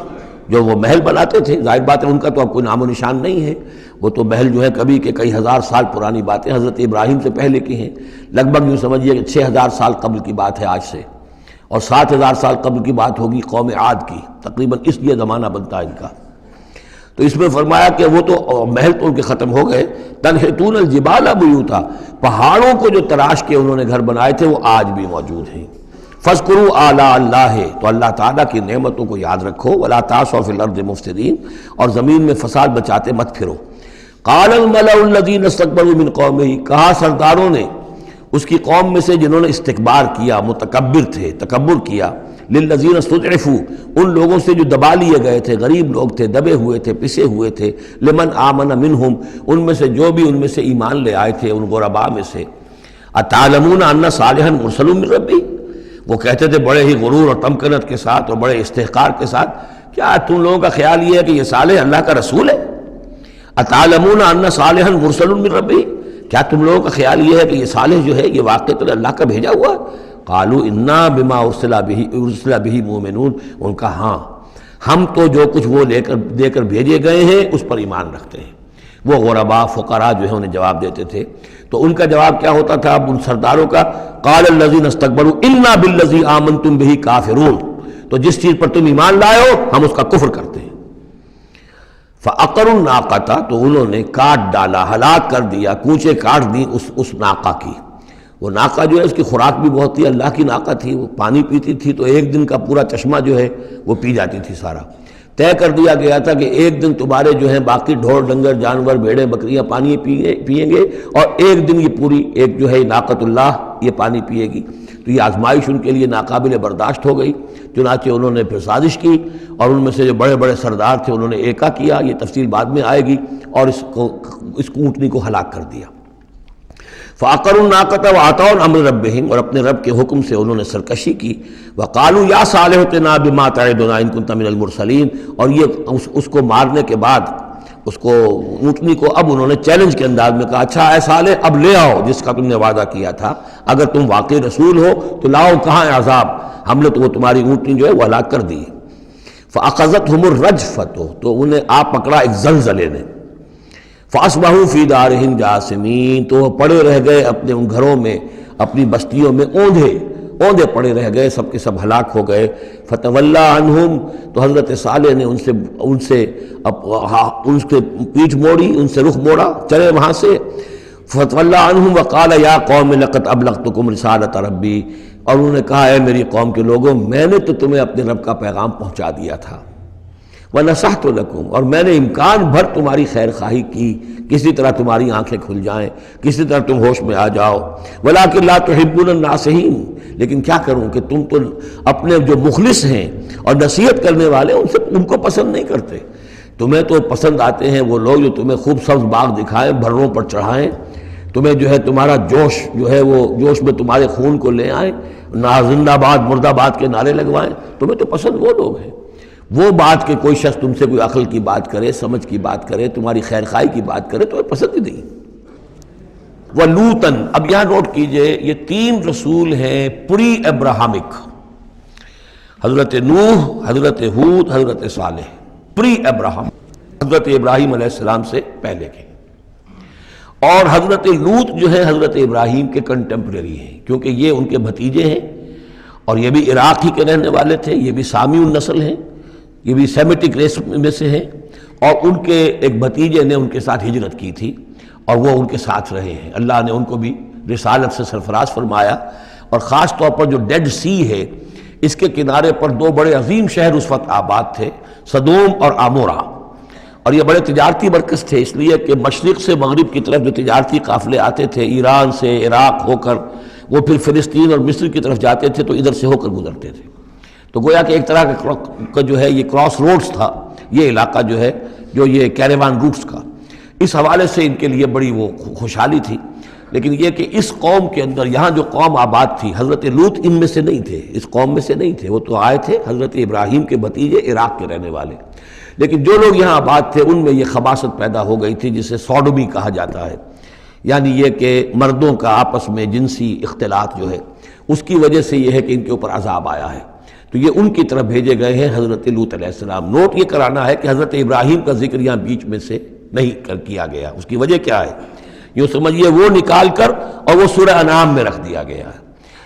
S2: جو وہ محل بناتے تھے، ظاہر بات ہے ان کا تو اب کوئی نام و نشان نہیں ہے، وہ تو محل جو ہے کبھی کہ کئی ہزار سال پرانی باتیں حضرت ابراہیم سے پہلے کی ہیں، لگ بھگ یوں سمجھیے کہ 6000 سال قبل کی بات ہے آج سے، اور 7000 سال قبل کی بات ہوگی قوم عاد کی، تقریباً اس لیے زمانہ بنتا ہے ان کا۔ تو اس میں فرمایا کہ وہ تو محل تو ان کے ختم ہو گئے، تنحتون الجبال بیوتا، پہاڑوں کو جو تراش کے انہوں نے گھر بنائے تھے وہ آج بھی موجود ہیں۔ فاذکروا آلاء اللہ، تو اللہ تعالیٰ کی نعمتوں کو یاد رکھو، ولا تعثوا فی الارض مفسدین، اور زمین میں فساد بچاتے مت پھرو۔ قال الملأ الذین استکبروا من قومہ، کہا سرداروں نے اس کی قوم میں سے جنہوں نے استکبار کیا، متکبر تھے، تکبر کیا، للذین استضعفوا، ان لوگوں سے جو دبا لیے گئے تھے، غریب لوگ تھے، دبے ہوئے تھے، پسے ہوئے تھے، لمن آمن منہم، ان میں سے جو بھی ان میں سے ایمان لے آئے تھے ان غرباء میں سے، اتعلمون ان صالحا مرسل من ربی، وہ کہتے تھے بڑے ہی غرور اور تمکنت کے ساتھ اور بڑے استحقار کے ساتھ، کیا تم لوگوں کا خیال یہ ہے کہ یہ صالح اللہ کا رسول ہے؟ اتعلمون ان صالحا مرسل من ربی، کیا تم لوگوں کا خیال یہ ہے کہ یہ صالح جو ہے یہ واقعتاً اللہ کا بھیجا ہوا؟ قالوا انا بما ارسل به مؤمنون، ان کا ہاں ہم تو جو کچھ وہ دے کر بھیجے گئے ہیں اس پر ایمان رکھتے ہیں۔ وہ غرباء فقراء جو ہے انہیں جواب دیتے تھے، تو ان کا جواب کیا ہوتا تھا اب ان سرداروں کا؟ قال الذین استکبروا انا بالذی آمنتم به کافرون، تو جس چیز پر تم ایمان لائے ہو ہم اس کا کفر کرتے ہیں۔ فعقروا الناقۃ، تو انہوں نے کاٹ ڈالا، ہلاک کر دیا، کوچے کاٹ دی اس ناقہ کی۔ وہ ناقہ جو ہے اس کی خوراک بھی بہت تھی، اللہ کی ناقہ تھی، وہ پانی پیتی تھی تو ایک دن کا پورا چشمہ جو ہے وہ پی جاتی تھی سارا۔ طے کر دیا گیا تھا کہ ایک دن تمہارے جو ہیں باقی ڈھور ڈنگر جانور بھیڑیں بکریاں پانی پئیں گے، اور ایک دن یہ پوری ایک جو ہے ناقۃ اللہ یہ پانی پیے گی۔ تو یہ آزمائش ان کے لیے ناقابل برداشت ہو گئی، چنانچہ انہوں نے پھر سازش کی، اور ان میں سے جو بڑے بڑے سردار تھے انہوں نے ایکا کیا، یہ تفصیل بعد میں آئے گی، اور اس اونٹنی کو ہلاک کر دیا۔ فعقروا الناقة وعتوا امر ربهم، اور اپنے رب کے حکم سے انہوں نے سرکشی کی. وقالوا یا صالح ائتنا بما تعدنا ان كنت من المرسلین، اور یہ اس کو مارنے کے بعد اس کو اونٹنی کو اب انہوں نے چیلنج کے انداز میں کہا اچھا اے صالح اب لے آؤ جس کا تم نے وعدہ کیا تھا، اگر تم واقعی رسول ہو تو لاؤ، کہاں ہے عذاب؟ ہم نے تو وہ تمہاری اونٹنی جو ہے وہ ہلاک کر دی. فاخذتهم الرجفة، تو انہیں آ پکڑا ایک زلزلے نے. فاصبحوا فی دارہم جاثمین، تو وہ پڑے رہ گئے اپنے ان گھروں میں، اپنی بستیوں میں اوندھے پڑے رہ گئے، سب کے سب ہلاک ہو گئے. فتولی عنہم، تو حضرت صالح نے ان سے پیٹھ موڑی، ان سے رخ موڑا، چلے وہاں سے. فتولی عنہم وقال یا قوم لقد ابلغتکم رسالۃ ربی، اور انہوں نے کہا اے میری قوم کے لوگوں، میں نے تو تمہیں اپنے رب کا پیغام پہنچا دیا تھا. وَنَصَحْتُ لَكُمْ، اور میں نے امکان بھر تمہاری خیر خواہی کی، کسی طرح تمہاری آنکھیں کھل جائیں، کسی طرح تم ہوش میں آ جاؤ. وَلَٰكِن لَا تُحِبُّونَ النَّاصِحِينَ، لیکن کیا کروں کہ تم تو اپنے جو مخلص ہیں اور نصیحت کرنے والے ان کو پسند نہیں کرتے. تمہیں تو پسند آتے ہیں وہ لوگ جو تمہیں خوب سبز باغ دکھائیں، بھروں پر چڑھائیں، تمہیں جو ہے تمہارا جوش جو ہے وہ جوش میں تمہارے خون کو لے آئیں، زندہ باد مردہ باد کے نعرے لگوائیں. تمہیں تو پسند وہ لوگ ہیں. وہ بات کہ کوئی شخص تم سے کوئی عقل کی بات کرے، سمجھ کی بات کرے، تمہاری خیر خواہی کی بات کرے، تمہیں پسند ہی نہیں. وَلُوطًا، اب یہاں نوٹ کیجئے یہ 3 رسول ہیں پری ابراہمک، حضرت نوح، حضرت ہود، حضرت صالح، پری ابراہم، حضرت ابراہیم علیہ السلام سے پہلے کے. اور حضرت لوط جو ہے حضرت ابراہیم کے کنٹمپریری ہیں، کیونکہ یہ ان کے بھتیجے ہیں، اور یہ بھی عراق ہی کے رہنے والے تھے، یہ بھی سامی النسل ہیں، یہ بھی سیمیٹک ریس میں سے ہیں، اور ان کے ایک بھتیجے نے ان کے ساتھ ہجرت کی تھی اور وہ ان کے ساتھ رہے ہیں. اللہ نے ان کو بھی رسالت سے سرفراز فرمایا. اور خاص طور پر جو ڈیڈ سی ہے اس کے کنارے پر 2 بڑے عظیم شہر اس وقت آباد تھے، سدوم اور آمورا، اور یہ بڑے تجارتی مرکز تھے، اس لیے کہ مشرق سے مغرب کی طرف جو تجارتی قافلے آتے تھے ایران سے عراق ہو کر وہ پھر فلسطین اور مصر کی طرف جاتے تھے تو ادھر سے ہو کر گزرتے تھے. تو گویا کہ ایک طرح کا جو ہے یہ کراس روڈز تھا یہ علاقہ جو ہے، جو یہ کیریوان روٹس کا. اس حوالے سے ان کے لیے بڑی وہ خوشحالی تھی. لیکن یہ کہ اس قوم کے اندر یہاں جو قوم آباد تھی، حضرت لوط ان میں سے نہیں تھے، اس قوم میں سے نہیں تھے، وہ تو آئے تھے حضرت ابراہیم کے بھتیجے عراق کے رہنے والے. لیکن جو لوگ یہاں آباد تھے ان میں یہ خباثت پیدا ہو گئی تھی جسے سوڈومی کہا جاتا ہے، یعنی یہ کہ مردوں کا آپس میں جنسی اختلاط جو ہے اس کی وجہ سے یہ ہے کہ ان کے اوپر عذاب آیا ہے. تو یہ ان کی طرف بھیجے گئے ہیں حضرت لوط علیہ السلام. نوٹ یہ کرانا ہے کہ حضرت ابراہیم کا ذکر یہاں بیچ میں سے نہیں کیا گیا. اس کی وجہ کیا ہے؟ یہ سمجھیے وہ نکال کر اور وہ سورہ انعام میں رکھ دیا گیا ہے،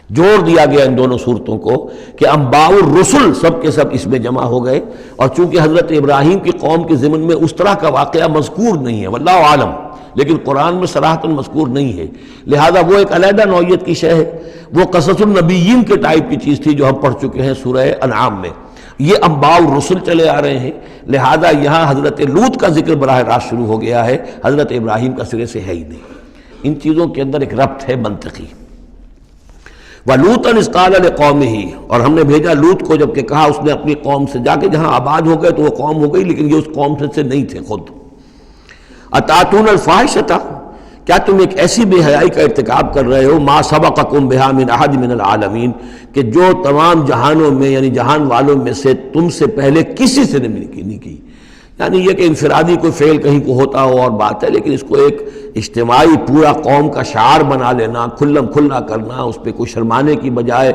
S2: جوڑ دیا گیا ان دونوں صورتوں کو کہ انباء الرسل سب کے سب اس میں جمع ہو گئے. اور چونکہ حضرت ابراہیم کی قوم کے ضمن میں اس طرح کا واقعہ مذکور نہیں ہے، واللہ عالم، لیکن قرآن میں صراحتاً مذکور نہیں ہے، لہذا وہ ایک علیحدہ نوعیت کی شے ہے. وہ قصص النبیین کے ٹائپ کی چیز تھی جو ہم پڑھ چکے ہیں سورہ انعام میں. یہ انباء الرسل چلے آ رہے ہیں، لہذا یہاں حضرت لوط کا ذکر براہ راست شروع ہو گیا ہے، حضرت ابراہیم کا سرے سے ہے ہی نہیں. ان چیزوں کے اندر ایک ربط ہے منطقی. وَلُوطًا إِذْ قَالَ لِقَوْمِهِ، اور ہم نے بھیجا لوط کو جب کہ کہا اس نے اپنی قوم سے، جا کے جہاں آباد ہو گئے تو وہ قوم ہو گئی لیکن یہ اس قوم سے نہیں تھے خود. أَتَأْتُونَ الْفَاحِشَةَ، کیا تم ایک ایسی بے حیائی کا ارتکاب کر رہے ہو، مَا سَبَقَكُم بِهَا مِنْ أَحَدٍ مِنَ الْعَالَمِينَ، کہ جو تمام جہانوں میں یعنی جہان والوں میں سے تم سے پہلے کسی سے نہیں کی. یعنی یہ کہ انفرادی کوئی فعل کہیں کو ہوتا ہو اور بات ہے، لیکن اس کو ایک اجتماعی پورا قوم کا شعار بنا لینا، کھلم کھلا کرنا، اس پہ کوئی شرمانے کی بجائے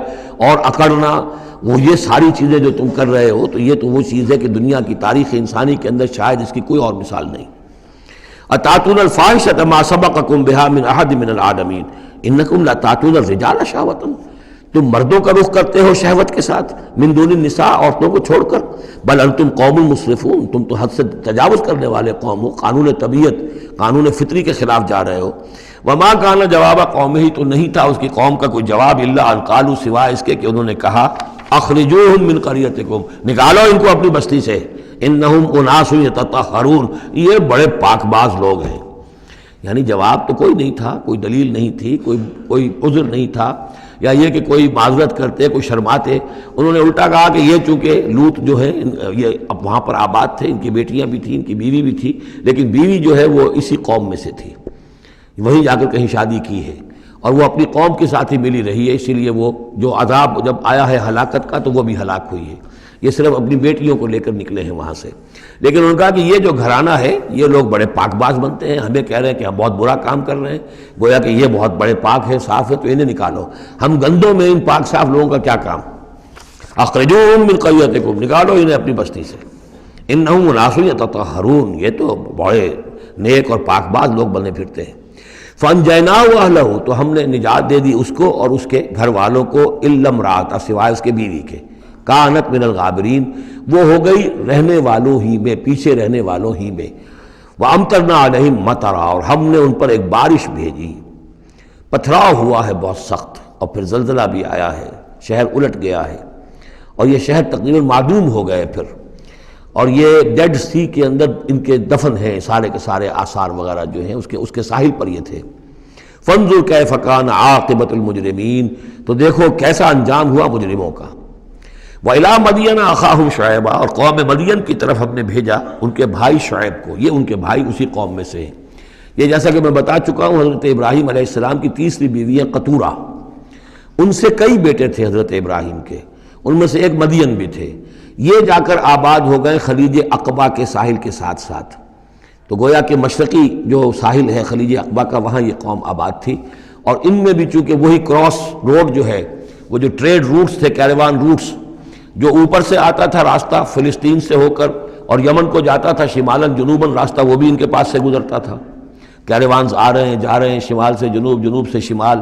S2: اور اکڑنا، وہ یہ ساری چیزیں جو تم کر رہے ہو تو یہ تو وہ چیز ہے کہ دنیا کی تاریخ انسانی کے اندر شاید اس کی کوئی اور مثال نہیں. اتاتون الفاحشۃ ما سبقکم بها من احد من العالمین انکم لتاتون الرجال شہوۃ، تم مردوں کا رخ کرتے ہو شہوت کے ساتھ، من دون النساء، عورتوں کو چھوڑ کر، بل انتم قوم مسرفون، تم تو حد سے تجاوز کرنے والے قوم ہو، قانون طبیعت، قانون فطری کے خلاف جا رہے ہو. وما کان جواب قومہ، تو نہیں تھا اس کی قوم کا کوئی جواب، الا ان قالوا، سوائے اس کے کہ انہوں نے کہا، اخرجوہم من قریتکم، نکالو ان کو اپنی بستی سے، انہم اناس یتطہرون، یہ بڑے پاک باز لوگ ہیں. یعنی جواب تو کوئی نہیں تھا، کوئی دلیل نہیں تھی، کوئی عذر نہیں تھا، یا یہ کہ کوئی معذرت کرتے، کوئی شرماتے. انہوں نے الٹا کہا کہ یہ چونکہ لوط جو ہے یہ اب وہاں پر آباد تھے، ان کی بیٹیاں بھی تھیں، ان کی بیوی بھی تھی، لیکن بیوی جو ہے وہ اسی قوم میں سے تھی، وہیں جا کر کہیں شادی کی ہے. اور وہ اپنی قوم کے ساتھ ہی ملی رہی ہے، اسی لیے وہ جو عذاب جب آیا ہے ہلاکت کا تو وہ بھی ہلاک ہوئی ہے۔ یہ صرف اپنی بیٹیوں کو لے کر نکلے ہیں وہاں سے، لیکن انہوں نے کہا کہ یہ جو گھرانہ ہے یہ لوگ بڑے پاک باز بنتے ہیں، ہمیں کہہ رہے ہیں کہ ہم بہت برا کام کر رہے ہیں، گویا کہ یہ بہت بڑے پاک ہے، صاف ہے، تو انہیں نکالو۔ ہم گندوں میں ان پاک صاف لوگوں کا کیا کام؟ اخرجوہم من قریتکم، نکالو انہیں اپنی بستی سے، انہم اناس یتطہرون، یہ تو بڑے نیک اور پاک باز لوگ بنے پھرتے ہیں۔ فانجیناہ واہلہ، تو ہم نے نجات دے دی اس کو اور اس کے گھر والوں کو، الا امرأتہ، سوائے اس کے بیوی کے، کانت من الغابرین، وہ ہو گئی رہنے والوں ہی میں، پیچھے رہنے والوں ہی میں۔ وامطرنا علیہم مطرا، اور ہم نے ان پر ایک بارش بھیجی، پتھراؤ ہوا ہے بہت سخت، اور پھر زلزلہ بھی آیا ہے، شہر الٹ گیا ہے، اور یہ شہر تقریباً معدوم ہو گئے پھر، اور یہ ڈیڈ سی کے اندر ان کے دفن ہیں، سارے کے سارے آثار وغیرہ جو ہیں اس کے ساحل پر یہ تھے۔ فانظر کیف کان عاقبۃ المجرمین، تو دیکھو کیسا انجام ہوا مجرموں کا۔ وَإِلَىٰ مَدْيَنَ أَخَاهُمْ شُعَيْبًا، اور قوم مدین کی طرف ہم نے بھیجا ان کے بھائی شعیب کو، یہ ان کے بھائی اسی قوم میں سے ہیں۔ یہ جیسا کہ میں بتا چکا ہوں حضرت ابراہیم علیہ السلام کی تیسری بیوی ہے قطورہ، ان سے کئی بیٹے تھے حضرت ابراہیم کے، ان میں سے ایک مدین بھی تھے، یہ جا کر آباد ہو گئے خلیج عقبہ کے ساحل کے ساتھ ساتھ، تو گویا کہ مشرقی جو ساحل ہے خلیج عقبہ کا، وہاں یہ قوم آباد تھی، اور ان میں بھی چونکہ وہی کراس روڈ جو ہے، وہ جو ٹریڈ روٹس تھے، کیریوان روٹس، جو اوپر سے آتا تھا راستہ فلسطین سے ہو کر اور یمن کو جاتا تھا شمالاً جنوباً راستہ، وہ بھی ان کے پاس سے گزرتا تھا۔ کیریوانز آ رہے ہیں جا رہے ہیں، شمال سے جنوب، جنوب سے شمال،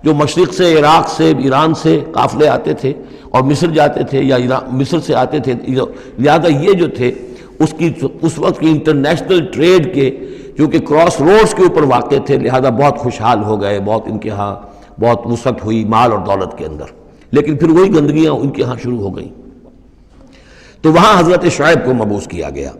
S2: جو مشرق سے عراق سے ایران سے قافلے آتے تھے اور مصر جاتے تھے یا مصر سے آتے تھے، لہذا یہ جو تھے اس وقت کی انٹرنیشنل ٹریڈ کے چونکہ کراس روڈز کے اوپر واقع تھے، لہذا بہت خوشحال ہو گئے، بہت ان کے ہاں بہت وسعت ہوئی مال اور دولت کے اندر، لیکن پھر وہی گندگیاں ان کے ہاں شروع ہو گئیں، تو وہاں حضرت شعیب کو مبعوث کیا گیا۔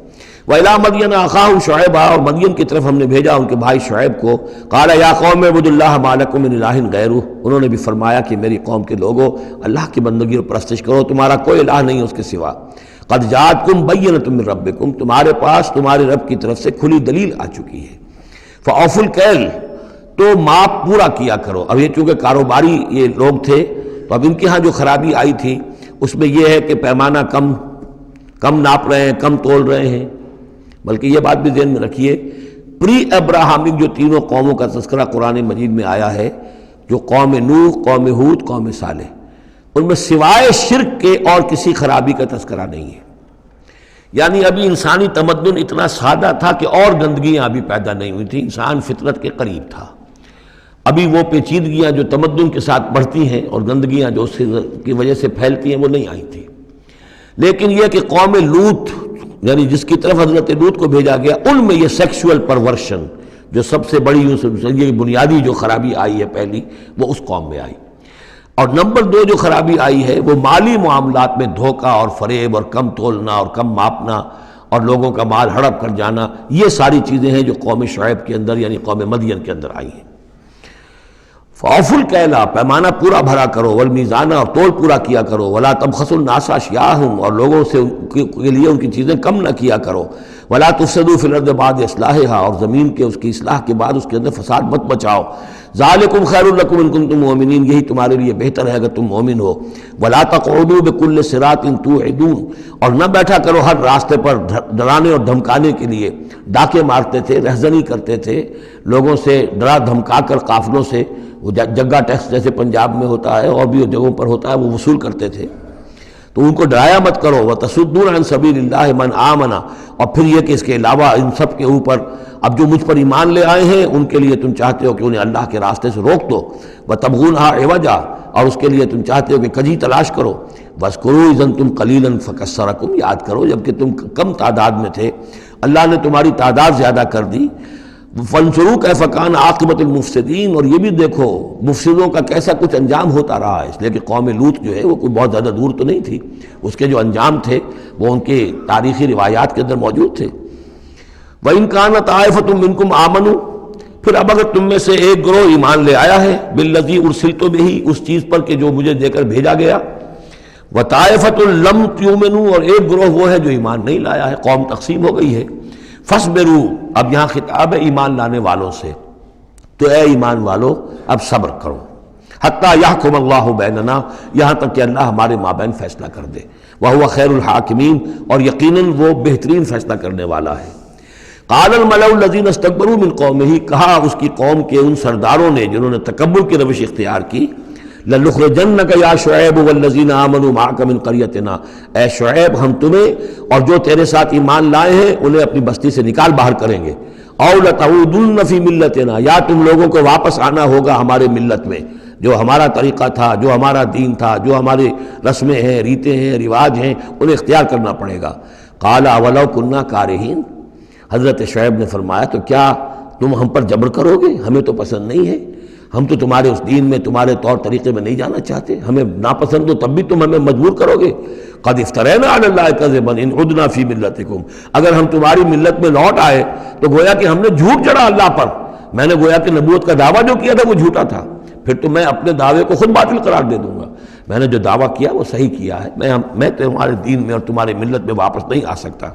S2: وَإِلَىٰ مَدْيَنَ أَخَاهُمْ شُعَيْبًا، اور مدین کی طرف ہم نے بھیجا ان کے بھائی شعیب کو، قَالَ يَا قَوْمِ اعْبُدُوا اللَّهَ مَا لَكُم مِّنْ إِلَٰهٍ غَيْرُهُ، انہوں نے بھی فرمایا کہ میری قوم کے لوگو اللہ کی بندگی اور پرستش کرو، تمہارا کوئی الہ نہیں ہے اس کے سوا۔ قَدْ جَاءَتْكُمْ بَيِّنَةٌ مِّن رَبِّكُمْ، تمہارے پاس تمہارے رب کی طرف سے کھلی دلیل آ چکی ہے۔ فَأَوْفُوا الْكَيْلَ، تو ماپ پورا کیا کرو۔ اب یہ چونکہ کاروباری یہ لوگ تھے تو اب ان کے ہاں جو خرابی آئی تھی اس میں یہ ہے کہ پیمانہ کم ناپ رہے ہیں، کم تول رہے ہیں، بلکہ یہ بات بھی ذہن میں رکھیے، پری ابراہمک جو تینوں قوموں کا تذکرہ قرآن مجید میں آیا ہے، جو قوم نوح، قوم ہود، قوم صالح، ان میں سوائے شرک کے اور کسی خرابی کا تذکرہ نہیں ہے۔ یعنی ابھی انسانی تمدن اتنا سادہ تھا کہ اور گندگیاں ابھی پیدا نہیں ہوئی تھیں، انسان فطرت کے قریب تھا، ابھی وہ پیچیدگیاں جو تمدن کے ساتھ بڑھتی ہیں اور گندگیاں جو اس کی وجہ سے پھیلتی ہیں وہ نہیں آئی تھی۔ لیکن یہ کہ قوم لوط، یعنی جس کی طرف حضرت لوط کو بھیجا گیا، ان میں یہ سیکشول پرورشن جو سب سے بڑی یہ بنیادی جو خرابی آئی ہے پہلی، وہ اس قوم میں آئی۔ اور نمبر 2 جو خرابی آئی ہے وہ مالی معاملات میں دھوکہ اور فریب اور کم تولنا اور کم ماپنا اور لوگوں کا مال ہڑپ کر جانا، یہ ساری چیزیں ہیں جو قوم شعیب کے اندر یعنی قوم مدین کے اندر آئی ہیں۔ فَأَوْفُوا الْكَيْلَ، پیمانہ پورا بھرا کرو، وَالْمِيزَانَ، اور تول پورا کیا کرو، وَلَا تَبْخَسُوا النَّاسَ أَشْيَاءَهُمْ، اور لوگوں سے کے لیے ان کی چیزیں کم نہ کیا کرو، وَلَا تُفْسِدُوا فِي الْأَرْضِ بَعْدَ إِصْلَاحِهَا، اور زمین کے اس کی اصلاح کے بعد اس کے اندر فساد مت بچاؤ، ذَلِكُمْ خَيْرٌ لَكُمْ إِن كُنتُم مُؤْمِنِينَ، یہی تمہارے لیے بہتر ہے اگر تم مومن ہو۔ وَلَا تَقْعُدُوا بِكُلِّ صِرَاطٍ تُوعِدُونَ، اور نہ بیٹھا کرو ہر راستے پر ڈرانے اور دھمکانے کے لیے، ڈاکے مارتے تھے، رہزنی کرتے تھے، لوگوں سے ڈرا دھمکا کر قافلوں سے، وہ جگہ ٹیکس جیسے پنجاب میں ہوتا ہے اور بھی جگہوں پر ہوتا ہے وہ وصول کرتے تھے، تو ان کو ڈرایا مت کرو۔ وَتَصُدُّونَ عَن سَبِيلِ اللَّهِ مَنْ آمَنَ، اور پھر یہ کہ اس کے علاوہ ان سب کے اوپر اب جو مجھ پر ایمان لے آئے ہیں ان کے لیے تم چاہتے ہو کہ انہیں اللہ کے راستے سے روک دو، وَتَبْغُونَهَا عِوَجًا، اور اس کے لیے تم چاہتے ہو کہ کجی تلاش کرو، وَاذْكُرُوا إِذْ أَنْتُمْ قَلِيلًا فَكَثَّرَكُمْ، یاد کرو جب کہ تم کم تعداد میں تھے اللہ نے تمہاری تعداد زیادہ کر دی۔ فَانْظُرُوا كَيْفَ كَانَ عَاقِبَةُ الْمُفْسِدِينَ، اور یہ بھی دیکھو مفسدوں کا کیسا کچھ انجام ہوتا رہا ہے، اس لیے کہ قوم لوط جو ہے وہ کوئی بہت زیادہ دور تو نہیں تھی، اس کے جو انجام تھے وہ ان کے تاریخی روایات کے اندر موجود تھے۔ وَإِنْ كَانَتْ طَائِفَةٌ مِّنْكُمْ آمَنُوا، پھر اب اگر تم میں سے ایک گروہ ایمان لے آیا ہے، بِالَّذِي أُرْسِلْتُ بِهِ، اس چیز پر کہ جو مجھے دے کر بھیجا گیا، وَطَائِفَةٌ لَمْ تُؤْمِنُوا، اور ایک گروہ وہ ہے جو ایمان نہیں لایا ہے، قوم تقسیم ہو گئی ہے۔ فَاصْبِرُوا، اب یہاں خطاب ہے ایمان لانے والوں سے، تو اے ایمان والو اب صبر کرو، حتیٰ یحکم اللہ بیننا، یہاں تک کہ اللہ ہمارے مابین فیصلہ کر دے، وہو خیر الحاکمین، اور یقیناً وہ بہترین فیصلہ کرنے والا ہے۔ قال الملأ الذین استکبروا من قومہ، کہا اس کی قوم کے ان سرداروں نے جنہوں نے تکبر کی روش اختیار کی، لَنُخْرِجَنَّكَ يَا شُعَيْبُ وَالَّذِينَ آمَنُوا مَعَكَ مِنْ قَرْيَتِنَا، اے شعیب ہم تمہیں اور جو تیرے ساتھ ایمان لائے ہیں انہیں اپنی بستی سے نکال باہر کریں گے، اَوْ لَتَعُودُنَّ فِي مِلَّتِنَا، یا تم لوگوں کو واپس آنا ہوگا ہمارے ملت میں، جو ہمارا طریقہ تھا، جو ہمارا دین تھا، جو ہماری رسمیں ہیں، ریتیں ہیں، رواج ہیں، انہیں اختیار کرنا پڑے گا۔ قَالَ أَوَلَوْ كُنَّا كَارِهِينَ، حضرت شعیب نے فرمایا تو کیا تم ہم پر جبر کرو گے؟ ہمیں تو پسند نہیں ہے، ہم تو تمہارے اس دین میں، تمہارے طور طریقے میں نہیں جانا چاہتے، ہمیں ناپسند ہو تب بھی تم ہمیں مجبور کرو گے۔ قد افترینا علی اللہ کذبا ان عدنا فی ملتکم، اگر ہم تمہاری ملت میں لوٹ آئے تو گویا کہ ہم نے جھوٹ جڑا اللہ پر، میں نے گویا کہ نبوت کا دعویٰ جو کیا تھا وہ جھوٹا تھا، پھر تو میں اپنے دعوے کو خود باطل قرار دے دوں گا، میں نے جو دعویٰ کیا وہ صحیح کیا ہے، میں تمہارے دین میں اور تمہاری ملت میں واپس نہیں آ سکتا۔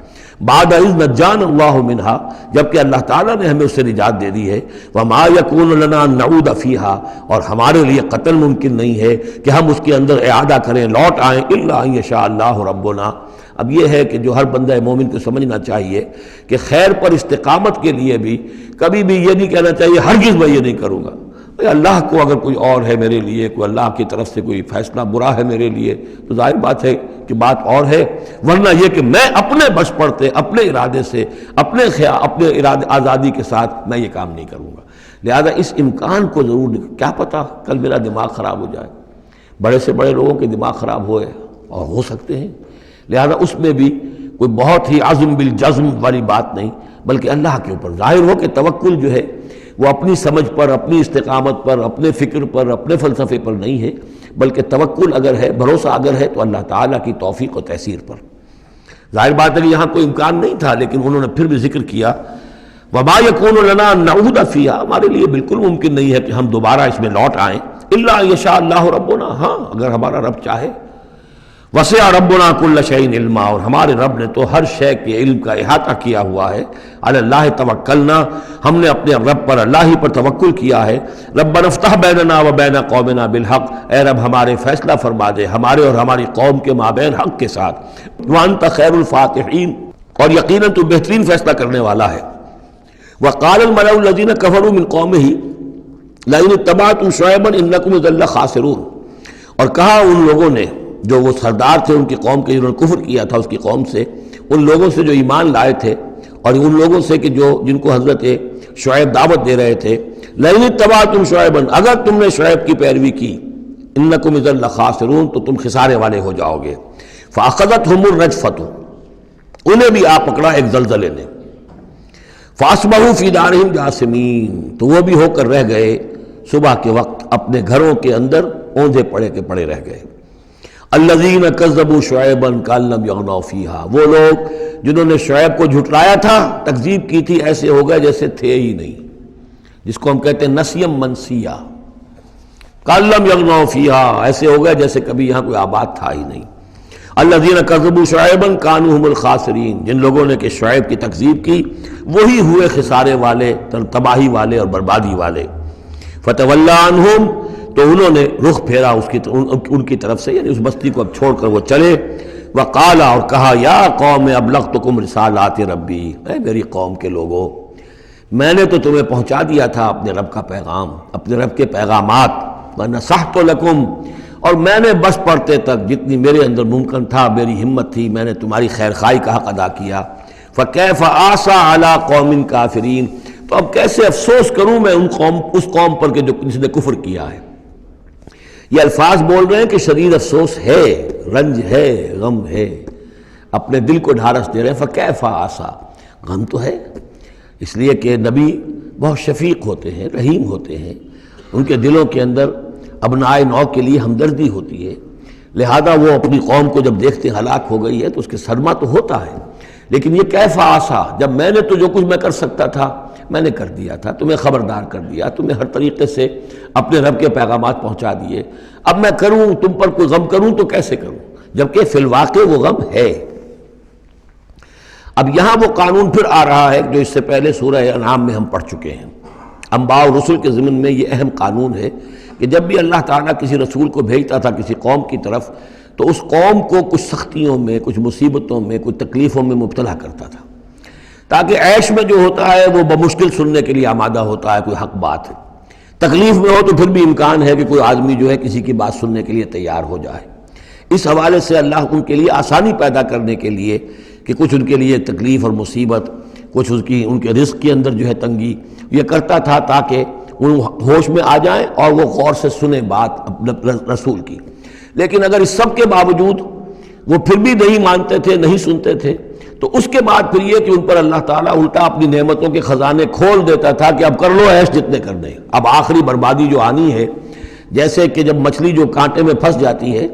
S2: بعد اذ نجانا اللہ منہا، جبکہ اللہ تعالیٰ نے ہمیں اس سے نجات دے دی ہے، وما یکون لنا ان نعود فیہا، اور ہمارے لیے قتل ممکن نہیں ہے کہ ہم اس کے اندر اعادہ کریں، لوٹ آئیں، الا ان یشاء اللہ ربنا۔ اب یہ ہے کہ جو ہر بندہ مومن کو سمجھنا چاہیے کہ خیر پر استقامت کے لیے بھی کبھی بھی یہ نہیں کہنا چاہیے ہرگز میں یہ نہیں کروں گا، اللہ کو اگر کوئی اور ہے میرے لیے، کوئی اللہ کی طرف سے کوئی فیصلہ برا ہے میرے لیے تو ظاہر بات ہے کہ بات اور ہے، ورنہ یہ کہ میں اپنے بس پڑتے، اپنے ارادے سے، اپنے ارادے آزادی کے ساتھ میں یہ کام نہیں کروں گا۔ لہذا اس امکان کو ضرور، کیا پتہ کل میرا دماغ خراب ہو جائے، بڑے سے بڑے لوگوں کے دماغ خراب ہوئے اور ہو سکتے ہیں، لہذا اس میں بھی کوئی بہت ہی عزم بالجزم والی بات نہیں، بلکہ اللہ کے اوپر ظاہر ہو کہ توکل جو ہے وہ اپنی سمجھ پر، اپنی استقامت پر، اپنے فکر پر، اپنے فلسفے پر نہیں ہے، بلکہ توکل اگر ہے، بھروسہ اگر ہے تو اللہ تعالیٰ کی توفیق و تیسیر پر۔ ظاہر بات ہے کہ یہاں کوئی امکان نہیں تھا، لیکن انہوں نے پھر بھی ذکر کیا وما یکون لنا ان نعود فیہا، ہمارے لیے بالکل ممکن نہیں ہے کہ ہم دوبارہ اس میں لوٹ آئیں، الا ان یشاء اللہ ربنا، ہاں اگر ہمارا رب چاہے۔ وسع ربنا کل شیء علما، اور ہمارے رب نے تو ہر شے کے علم کا احاطہ کیا ہوا ہے۔ علی اللہ توکلنا، ہم نے اپنے رب پر، اللہ ہی پر توکل کیا ہے۔ ربنا افتح بیننا و بین قومنا بالحق، اے رب ہمارے فیصلہ فرما دے ہمارے اور ہماری قوم کے مابین حق کے ساتھ۔ وانت خیر الفاتحین، اور یقیناً تو بہترین فیصلہ کرنے والا ہے۔ وقال الملأ الذین کفروا من قومہ لئن اتبعتم شعیبا انکم اذا لخاسرون، اور کہا ان لوگوں نے جو وہ سردار تھے ان کی قوم کے، جنہوں نے کفر کیا تھا اس کی قوم سے، ان لوگوں سے جو ایمان لائے تھے اور ان لوگوں سے کہ جن کو حضرت شعیب دعوت دے رہے تھے، لئن اتبعتم شعیبا، اگر تم نے شعیب کی پیروی کی، انکم اذا لخاسرون، تو تم خسارے والے ہو جاؤ گے۔ فاخذتهم الرجفۃ، انہیں بھی آ پکڑا ایک زلزلے نے، فاصبحوا فی دارہم جاثمین، تو وہ بھی ہو کر رہ گئے صبح کے وقت اپنے گھروں کے اندر اوندھے پڑے کے پڑے رہ گئے۔ الذین کذبوا شعیبا کأن لم یغنوا فیہا، وہ لوگ جنہوں نے شعیب کو جھٹلایا تھا، تکذیب کی تھی، ایسے ہو گئے جیسے تھے ہی نہیں، جس کو ہم کہتے ہیں نسیم منسیہ، کأن لم یغنوا فیہا، ایسے ہو گئے جیسے کبھی یہاں کوئی آباد تھا ہی نہیں۔ الذین کذبوا شعیبا کانوا هم الخاسرین، جن لوگوں نے کہ شعیب کی تکذیب کی وہی ہوئے خسارے والے، تباہی والے اور بربادی والے۔ فتولی عنہم، تو انہوں نے رخ پھیرا ان کی طرف سے، یعنی اس بستی کو اب چھوڑ کر وہ چلے۔ وقال، اور کہا، یا قوم ابلغتکم رسالات ربی، اے میری قوم کے لوگوں، میں نے تو تمہیں پہنچا دیا تھا اپنے رب کا پیغام، اپنے رب کے پیغامات، ونصحت لکم، اور میں نے بس پڑھتے تک جتنی میرے اندر ممکن تھا، میری ہمت تھی، میں نے تمہاری خیر خواہی کا حق ادا کیا۔ فکیف آسیٰ علی قوم کافرین، تو اب کیسے افسوس کروں میں اس قوم پر کہ جس نے کفر کیا ہے۔ یہ الفاظ بول رہے ہیں کہ شدید افسوس ہے، رنج ہے، غم ہے، اپنے دل کو ڈھارس دے رہے ہیں۔ فکیف آسیٰ، غم تو ہے، اس لیے کہ نبی بہت شفیق ہوتے ہیں، رحیم ہوتے ہیں، ان کے دلوں کے اندر ابنائے نو کے لیے ہمدردی ہوتی ہے، لہذا وہ اپنی قوم کو جب دیکھتے ہلاک ہو گئی ہے تو اس کے صدمہ تو ہوتا ہے، لیکن یہ کیف آسا، جب میں نے تو جو کچھ میں کر سکتا تھا میں نے کر دیا تھا، تمہیں خبردار کر دیا، تمہیں ہر طریقے سے اپنے رب کے پیغامات پہنچا دیے، اب میں کروں تم پر کوئی غم کروں تو کیسے کروں، جبکہ فی الواقع وہ غم ہے۔ اب یہاں وہ قانون پھر آ رہا ہے جو اس سے پہلے سورہ انعام میں ہم پڑھ چکے ہیں۔ انبیاء اور رسل کے ضمن میں یہ اہم قانون ہے کہ جب بھی اللہ تعالیٰ کسی رسول کو بھیجتا تھا کسی قوم کی طرف تو اس قوم کو کچھ سختیوں میں، کچھ مصیبتوں میں، کچھ تکلیفوں میں مبتلا کرتا تھا، تاکہ عیش میں جو ہوتا ہے وہ بمشکل سننے کے لیے آمادہ ہوتا ہے کوئی حق بات ہے، تکلیف میں ہو تو پھر بھی امکان ہے کہ کوئی آدمی جو ہے کسی کی بات سننے کے لیے تیار ہو جائے۔ اس حوالے سے اللہ ان کے لیے آسانی پیدا کرنے کے لیے کہ کچھ ان کے لیے تکلیف اور مصیبت، کچھ ان کے رزق کے اندر جو ہے تنگی، یہ کرتا تھا تاکہ وہ ہوش میں آ جائیں اور وہ غور سے سنیں بات رسول کی۔ لیکن اگر اس سب کے باوجود وہ پھر بھی نہیں مانتے تھے، نہیں سنتے تھے، تو اس کے بعد پھر یہ کہ ان پر اللہ تعالیٰ الٹا اپنی نعمتوں کے خزانے کھول دیتا تھا کہ اب کر لو عیش جتنے کرنے، اب آخری بربادی جو آنی ہے، جیسے کہ جب مچھلی جو کانٹے میں پھنس جاتی ہے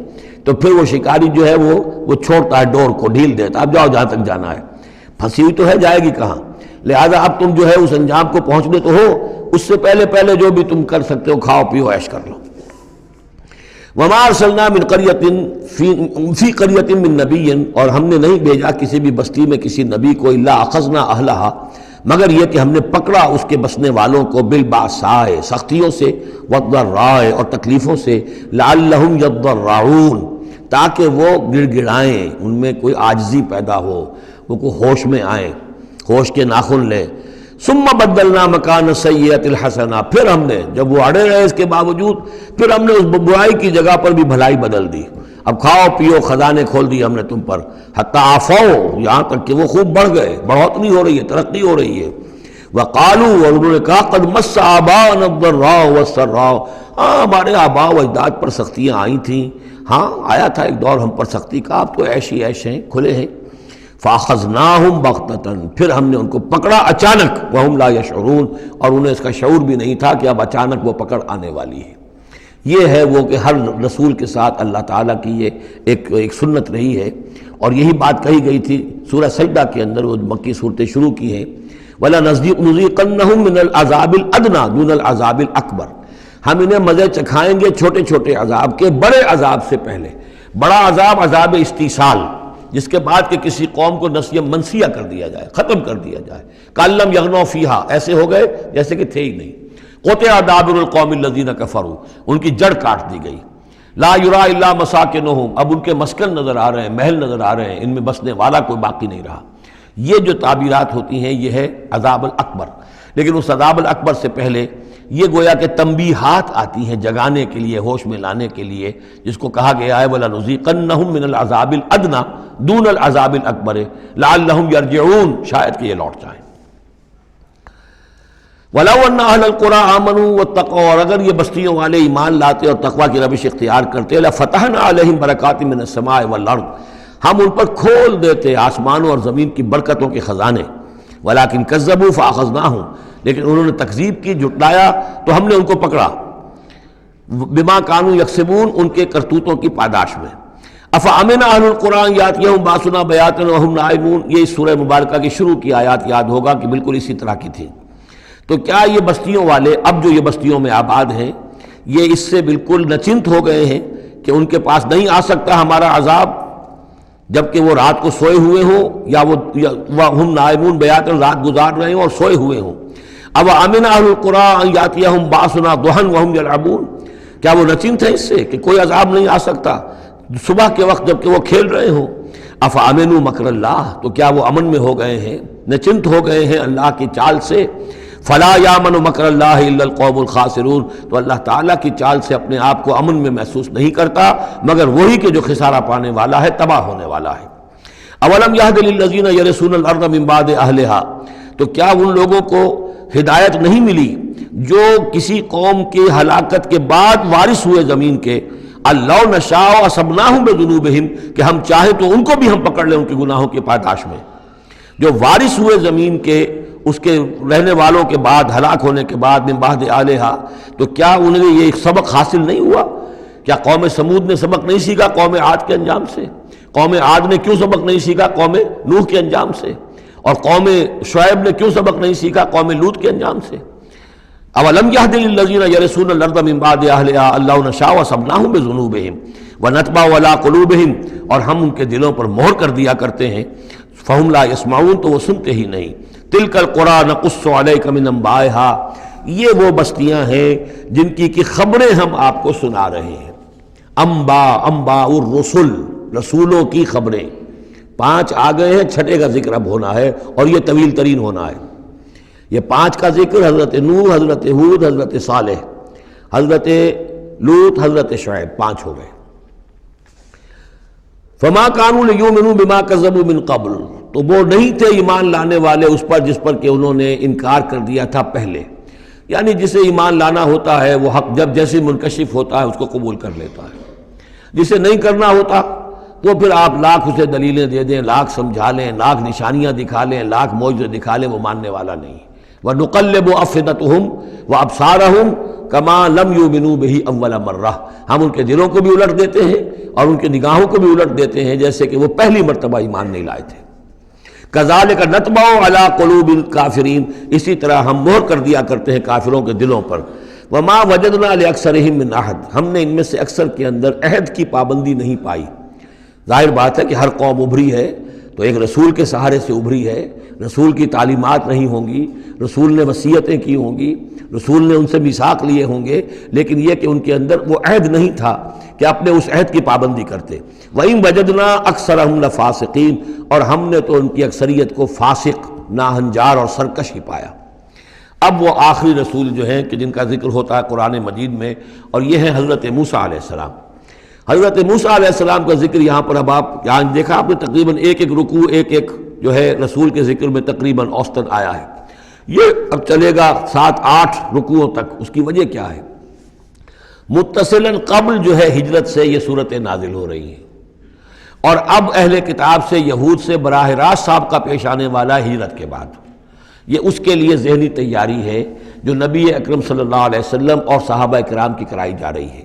S2: تو پھر وہ شکاری جو ہے وہ چھوڑتا ہے ڈور کو، ڈھیل دیتا ہے، اب جاؤ جہاں تک جانا ہے، پھنسی ہوئی تو ہے، جائے گی کہاں، لہذا اب تم جو ہے اس انجام کو پہنچنے تو ہو، اس سے پہلے جو بھی تم کر سکتے ہو کھاؤ پیو عیش کر لو۔ وما ارسلنا من قریۃ فی قریۃ من نبی، اور ہم نے نہیں بھیجا کسی بھی بستی میں کسی نبی کو الا اخذنا اہلہا، مگر یہ کہ ہم نے پکڑا اس کے بسنے والوں کو بالباساء، سختیوں سے، والضراء، اور تکلیفوں سے، لعلہم یضرعون، تاکہ وہ گڑ گڑائیں، ان میں کوئی عاجزی پیدا ہو، وہ کوئی ہوش میں آئیں، ہوش کے ناخن لیں۔ ثم بدلنا مکان السیئۃ الحسنہ، پھر ہم نے جب وہ اڑے رہے اس کے باوجود، پھر ہم نے اس برائی کی جگہ پر بھی بھلائی بدل دی، اب کھاؤ پیو خزانے کھول دیے ہم نے تم پر، حتی عفوا، یہاں تک کہ وہ خوب بڑھ گئے، بڑھوتری ہو رہی ہے، ترقی ہو رہی ہے۔ وقالوا، اور انہوں نے کہا قد مس آباءنا الضراء والسراء، ہمارے آباء و اجداد پر سختیاں آئی تھیں، ہاں آیا تھا ایک دور ہم پر سختی کا، اب تو عیش ہی عیش ہیں، کھلے ہیں۔ فاخذناہم بغتۃ، پھر ہم نے ان کو پکڑا اچانک، وہم لا یشعرون، اور انہیں اس کا شعور بھی نہیں تھا کہ اب اچانک وہ پکڑ آنے والی ہے۔ یہ ہے وہ کہ ہر رسول کے ساتھ اللہ تعالیٰ کی یہ ایک سنت رہی ہے، اور یہی بات کہی گئی تھی سورہ سجدہ کے اندر، وہ مکی صورتیں شروع کی ہیں، وَلَنُذِيقَنَّهُم مِّنَ الْعَذَابِ الْأَدْنَىٰ دُونَ الْعَذَابِ الْأَكْبَرِ، ہم انہیں مزے چکھائیں گے چھوٹے چھوٹے عذاب کے بڑے عذاب سے پہلے۔ بڑا عذاب عذاب استیصال، جس کے بعد کہ کسی قوم کو نسیہ منسیہ کر دیا جائے، ختم کر دیا جائے، کَأَلَّمْ يَغْنَوْا فِيهَا، ایسے ہو گئے جیسے کہ تھے ہی نہیں۔ قُطِعَ دَابِرُ الْقَوْمِ الَّذِينَ كَفَرُوا، ان کی جڑ کاٹ دی گئی۔ لَا يُرَىٰ إِلَّا مَسَاكِنُهُمْ، اب ان کے مسکن نظر آ رہے ہیں، محل نظر آ رہے ہیں، ان میں بسنے والا کوئی باقی نہیں رہا۔ یہ جو تعبیرات ہوتی ہیں یہ ہے عذاب الاکبر، لیکن اس عذاب الاکبر سے پہلے یہ گویا کہ تنبیہات آتی ہیں جگانے کے لیے، ہوش میں لانے کے لیے، جس کو کہا گیا ہے وَلَنُذِيقَنَّهُم مِّنَ الْعَذَابِ الْأَدْنَىٰ دُونَ الْعَذَابِ الْأَكْبَرِ لَعَلَّهُمْ يَرْجِعُونَ، شاید کہ یہ لوٹ جائیں۔ وَلَوْ أَنَّ أَهْلَ الْقُرَىٰ آمَنُوا وَاتَّقَوْا، اور اگر یہ بستیوں والے ایمان لاتے اور تقویٰ کی روش اختیار کرتے، لَفَتَحْنَا عَلَيْهِمْ بَرَكَاتٍ مِّنَ السَّمَاءِ وَالْأَرْضِ، ہم ان پر کھول دیتے آسمانوں اور زمین کی برکتوں کے خزانے۔ وَلَٰكِن كَذَّبُوا فَأَخَذْنَاهُمْ، لیکن انہوں نے تکذیب کی، جھٹلایا، تو ہم نے ان کو پکڑا، بِمَا كَانُوا يَكْسِبُونَ، ان کے کرتوتوں کی پاداش میں۔ أَفَأَمِنَ أَهْلُ الْقُرْآنِ أَن يَأْتِيَهُم بَأْسُنَا بَيَاتًا وَهُمْ نَائِمُونَ، یہ اس سورہ مبارکہ کی شروع کی آیات یاد ہوگا کہ بالکل اسی طرح کی تھی۔ تو کیا یہ بستیوں والے اب جو یہ بستیوں میں آباد ہیں یہ اس سے بالکل نچنت ہو گئے ہیں کہ ان کے پاس نہیں آ سکتا ہمارا عذاب، جبکہ وہ رات کو سوئے ہوئے ہوں، یا وہ ہم نائمون بیاتن، رات گزار رہے ہوں اور سوئے ہوئے ہوں۔ اب امن اہل القریٰ ان یاتیہم باسنا ضحی وہم یلعبون، کیا وہ نچنت ہے اس سے کہ کوئی عذاب نہیں آ سکتا صبح کے وقت جبکہ وہ کھیل رہے ہوں؟ افامنوا مکر اللہ، تو کیا وہ امن میں ہو گئے ہیں، نچنت ہو گئے ہیں اللہ کی چال سے؟ فلا یامن مکر اللہ الا القوم الخاسرون، تو اللہ تعالیٰ کی چال سے اپنے آپ کو امن میں محسوس نہیں کرتا مگر وہی کہ جو خسارہ پانے والا ہے، تباہ ہونے والا ہے۔ اولم یہد للذین یرثون الارض من بعد اہلہا، تو کیا ان لوگوں کو ہدایت نہیں ملی جو کسی قوم کی ہلاکت کے بعد وارث ہوئے زمین کے؟ اللہ نشاء اصبناہم بذنوبہم، کہ ہم چاہیں تو ان کو بھی ہم پکڑ لیں ان کے گناہوں کی پاداش میں۔ جو وارث ہوئے زمین کے، اس کے رہنے والوں کے بعد، ہلاک ہونے کے بعد، من بعد اہلہا، تو کیا انہیں یہ سبق حاصل نہیں ہوا؟ کیا قوم سمود نے سبق نہیں سیکھا قوم عاد کے انجام سے؟ قوم عاد نے کیوں سبق نہیں سیکھا قوم نوح کے انجام سے؟ اور قوم شعیب نے کیوں سبق نہیں سیکھا قوم لوط کے انجام سے؟ اولم یہد للذین یرثون الارض من بعد اہلہا ان لو نشاء اصبناہم بذنوبہم ونطبع علی قلوبہم، اور ہم ان کے دلوں پر مہر کر دیا کرتے ہیں، فہم لا یسمعون، تو وہ سنتے ہی نہیں۔ تلک القریٰ نقص علیک من انبائہا، یہ وہ بستیاں ہیں جن کی خبریں ہم آپ کو سنا رہے ہیں۔ انباء الرسل، رسولوں کی خبریں 5 آ گئے ہیں، 6 کا ذکر اب ہونا ہے اور یہ طویل ترین ہونا ہے۔ یہ 5 کا ذکر حضرت نوح، حضرت ہود، حضرت صالح، حضرت لوط، حضرت شعیب، 5 ہو گئے۔ فما كانوا ليؤمنوا بما كذبوا من قبل، تو وہ نہیں تھے ایمان لانے والے اس پر جس پر کہ انہوں نے انکار کر دیا تھا پہلے، یعنی جسے ایمان لانا ہوتا ہے وہ حق جب جیسے منکشف ہوتا ہے اس کو قبول کر لیتا ہے، جسے نہیں کرنا ہوتا تو پھر آپ لاکھ اسے دلیلیں دے دیں، لاکھ سمجھا لیں، لاکھ نشانیاں دکھا لیں، لاکھ معجزے دکھا لیں، وہ ماننے والا نہیں۔ وَنُقَلِّبُ أَفْئِدَتَهُمْ وَأَبْصَارَهُمْ كَمَا لَمْ يُؤْمِنُوا بِهِ أَوَّلَ مَرَّةٍ، ہم ان کے دلوں کو بھی الٹ دیتے ہیں اور ان کی نگاہوں کو بھی الٹ دیتے ہیں جیسے کہ وہ پہلی مرتبہ ایمان نہیں لائے تھے۔ كَذَلِكَ نَطْبَعُ عَلَىٰ قُلُوبِ الْكَافِرِينَ، اسی طرح ہم مہر کر دیا کرتے ہیں کافروں کے دلوں پر۔ وَمَا وَجَدْنَا لِأَكْثَرِهِم مِّنْ أَحَدٍ، ہم نے ان میں سے اکثر کے اندر عہد کی پابندی نہیں پائی۔ ظاہر بات ہے کہ ہر قوم ابھری ہے تو ایک رسول کے سہارے سے ابھری ہے، رسول کی تعلیمات نہیں ہوں گی، رسول نے وصیتیں کی ہوں گی، رسول نے ان سے میثاق لیے ہوں گے، لیکن یہ کہ ان کے اندر وہ عہد نہیں تھا کہ اپنے اس عہد کی پابندی کرتے۔ وَإِن وَجَدْنَا أَكْثَرَهُمْ لَفَاسِقِينَ، اور ہم نے تو ان کی اکثریت کو فاسق، ناہنجار اور سرکش ہی پایا۔ اب وہ آخری رسول جو ہیں کہ جن کا ذکر ہوتا ہے قرآن مجید میں، اور یہ ہے حضرت موسیٰ علیہ السلام۔ حضرت موسیٰ علیہ السلام کا ذکر یہاں پر اب آپ یہاں دیکھا آپ نے تقریباً ایک رکوع ایک جو ہے رسول کے ذکر میں تقریباً اوسطاً آیا ہے۔ یہ اب چلے گا 7-8 رکوعوں تک۔ اس کی وجہ کیا ہے؟ متصلاً قبل جو ہے ہجرت سے یہ صورتیں نازل ہو رہی ہیں، اور اب اہل کتاب سے، یہود سے براہ راست سابقہ پیش آنے والا ہے ہجرت کے بعد۔ یہ اس کے لیے ذہنی تیاری ہے جو نبی اکرم صلی اللہ علیہ وسلم اور صحابہ کرام کی کرائی جا رہی ہے